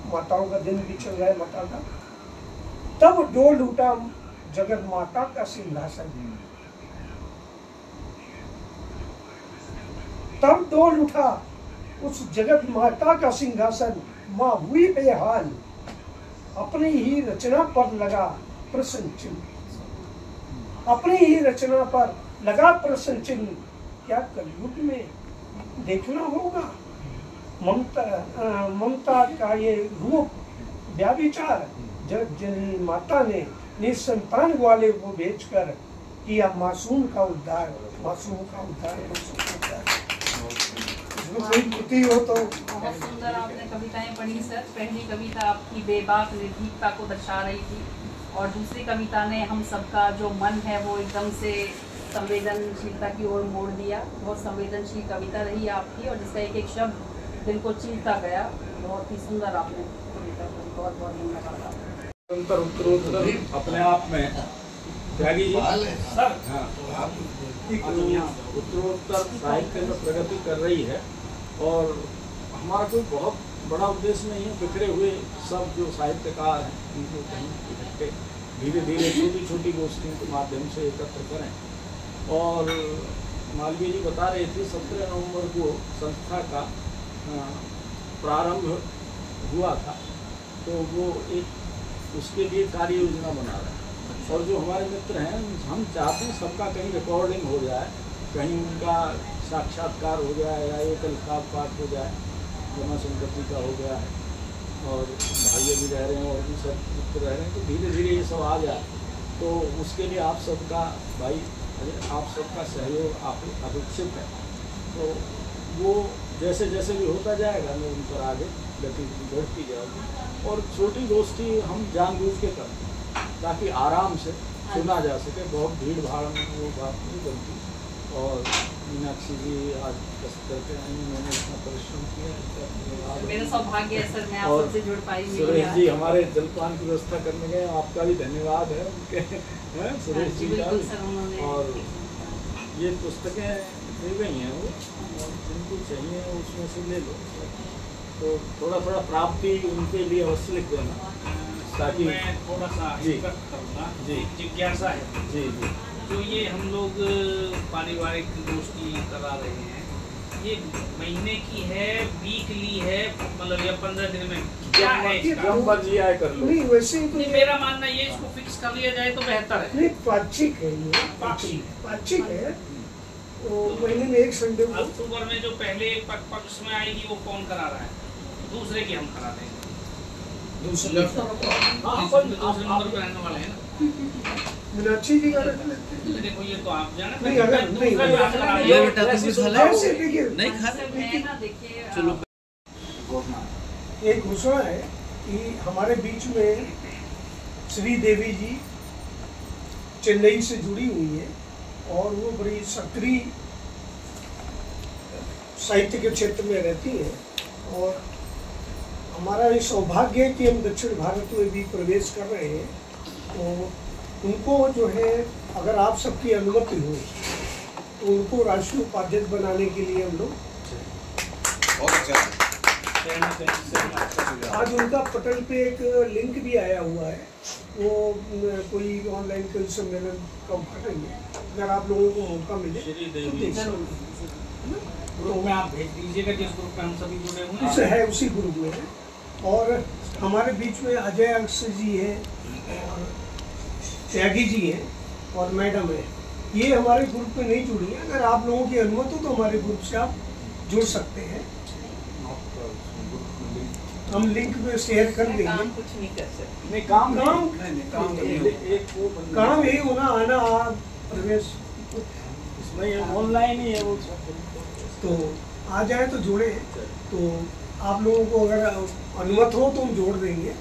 माताओं का दिन भी चल रहा है माता का। तब डोल उठा जगत माता का सिंहासन, तब डोल उठा उस जगत माता का सिंहासन। माँ हुई बेहाल, अपनी ही रचना पर लगा प्रश्न चिन्ह, अपनी ही रचना पर लगा प्रश्न चिन्ह, क्या कलयुग में देखना होगा ममता का ये रूप व्याभिचार। जब जननी माता ने निसंतान वाले को बेचकर किया मासूम का उद्धार, मासूम का उद्धार, मासूम का उद्धार। कोई कृति हो तो। बहुत सुंदर आपने कविताएं पढ़ी सर। पहली कविता आपकी बेबाक निर्भीकता को दर्शा रही थी और दूसरी कविता ने हम सबका जो मन है वो एकदम से संवेदनशीलता की ओर मोड़ दिया। बहुत संवेदनशील कविता रही आपकी और जिसका एक एक शब्द दिल को चीरता गया। बहुत ही सुंदर आपने कविता पढ़ी, बहुत बहुत धन्यवाद। उत्तरोत्तर अपने आप में त्यागी जी सर उत्तरोत्तर साहित्य में प्रगति कर रही है और हमारा कोई बहुत बड़ा उद्देश्य नहीं है बिखरे हुए सब जो साहित्यकार हैं उनको कहीं इकट्ठे धीरे धीरे छोटी छोटी गोष्ठियों के माध्यम से एकत्र करें। और मालवीय जी बता रहे थे 17 नवंबर को संस्था का प्रारंभ हुआ था, तो वो एक उसके लिए कार्य योजना बना रहे हैं। और जो हमारे मित्र हैं हम चाहते हैं सबका कहीं रिकॉर्डिंग हो जाए, कहीं उनका साक्षात्कार हो जाए या एक अल्खाब पाठ हो जाए, जमा संपत्ति का हो गया है और भाई भी रह रहे हैं और भी सब मित्र रह रहे हैं, तो धीरे धीरे ये सब आ जाए। तो उसके लिए आप सबका भाई आप सबका सहयोग अपेक्षित है। तो वो जैसे जैसे भी होता जाएगा मैं उन पर आगे गतिविधि बढ़ती जाएगी और छोटी गोष्ठी हम जानबूझ के करते हैं ताकि आराम से सुना जा सके। बहुत भीड़ भाड़ में वो बात नहीं बनती। और मीनाक्षी जी आज कष्ट करके आई, मैंने इतना परिश्रम किया, मेरा सौभाग्य है सर मैं आप सबसे जुड़ पाई। सुरेश जी हमारे जलपान की व्यवस्था करने गए, आपका भी धन्यवाद है उनके सुरेश जी का। और ये पुस्तकें दे गई हैं वो जिनको चाहिए उसमें से ले लो। तो थोड़ा थोड़ा प्राप्ति उनके लिए अवश्य लिख देना ताकि मैं थोड़ा सा करूँगा जी। जिज्ञासा है जी जी जो ये हम लोग पारिवारिक गोष्ठी करा रहे हैं, ये महीने की है, वीकली है, मतलब या 15 दिन में क्या है इसका? मर्जी आए कर लो। नहीं वैसे ही नहीं, मेरा मानना ये इसको फिक्स कर लिया जाए तो बेहतर है। नहीं पाक्षिक है ये, पाक्षिक है। तो महीने में एक संडे को अक्टूबर में जो पहले पक्ष में आएगी वो कौन करा रहा है, दूसरे की हम करा देंगे। दूसरे नंबर पे रहने वाले हैं ना मीनाक्षी जी का रख लेते हैं। देखो ये तो आप जाने नहीं अगर नहीं ये बेटा तुम भी खा लो नहीं खा चलो। एक घोषणा है कि हमारे बीच में श्री देवी जी चेन्नई से जुड़ी हुई है और वो बड़ी सक्रिय साहित्य के क्षेत्र में रहती है। और हमारा ये सौभाग्य है कि हम दक्षिण भारत में भी प्रवेश कर रहे हैं। तो उनको जो है अगर आप सबकी अनुमति हो तो उनको राष्ट्रीय उपाध्यक्ष बनाने के लिए हम लोग आज उनका पटल पे एक लिंक भी आया हुआ है, वो कोई ऑनलाइन कोई सम्मेलन का करेंगे। अगर आप लोगों को मौका मिले तो ग्रुप में आप भेज दीजिएगा जिस ग्रुप में हम सभी जुड़े हुए हैं उसी ग्रुप में है। और हमारे बीच में अजय अंश जी है और त्यागी जी हैं और मैडम है। ये हमारे ग्रुप में नहीं जुड़ी है। अगर आप लोगों की अनुमति हो तो हमारे ग्रुप से आप जुड़ सकते हैं। हम लिंक में शेयर कर देंगे। काम कुछ नहीं कर सकते। नहीं काम काम यही होना आना प्रवेश इसमें ऑनलाइन ही है वो। तो आ जाए तो जोड़े। तो आप लोगों को अगर अनुमत हो तो हम जोड़ देंगे।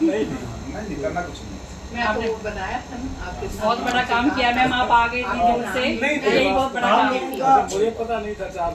नहीं करना कुछ नहीं। मैं आपने बनाया था ना आपके बहुत बड़ा काम किया मैम, आप आगे थी दूर से, यही बहुत बड़ा काम किया। मुझे पता नहीं था।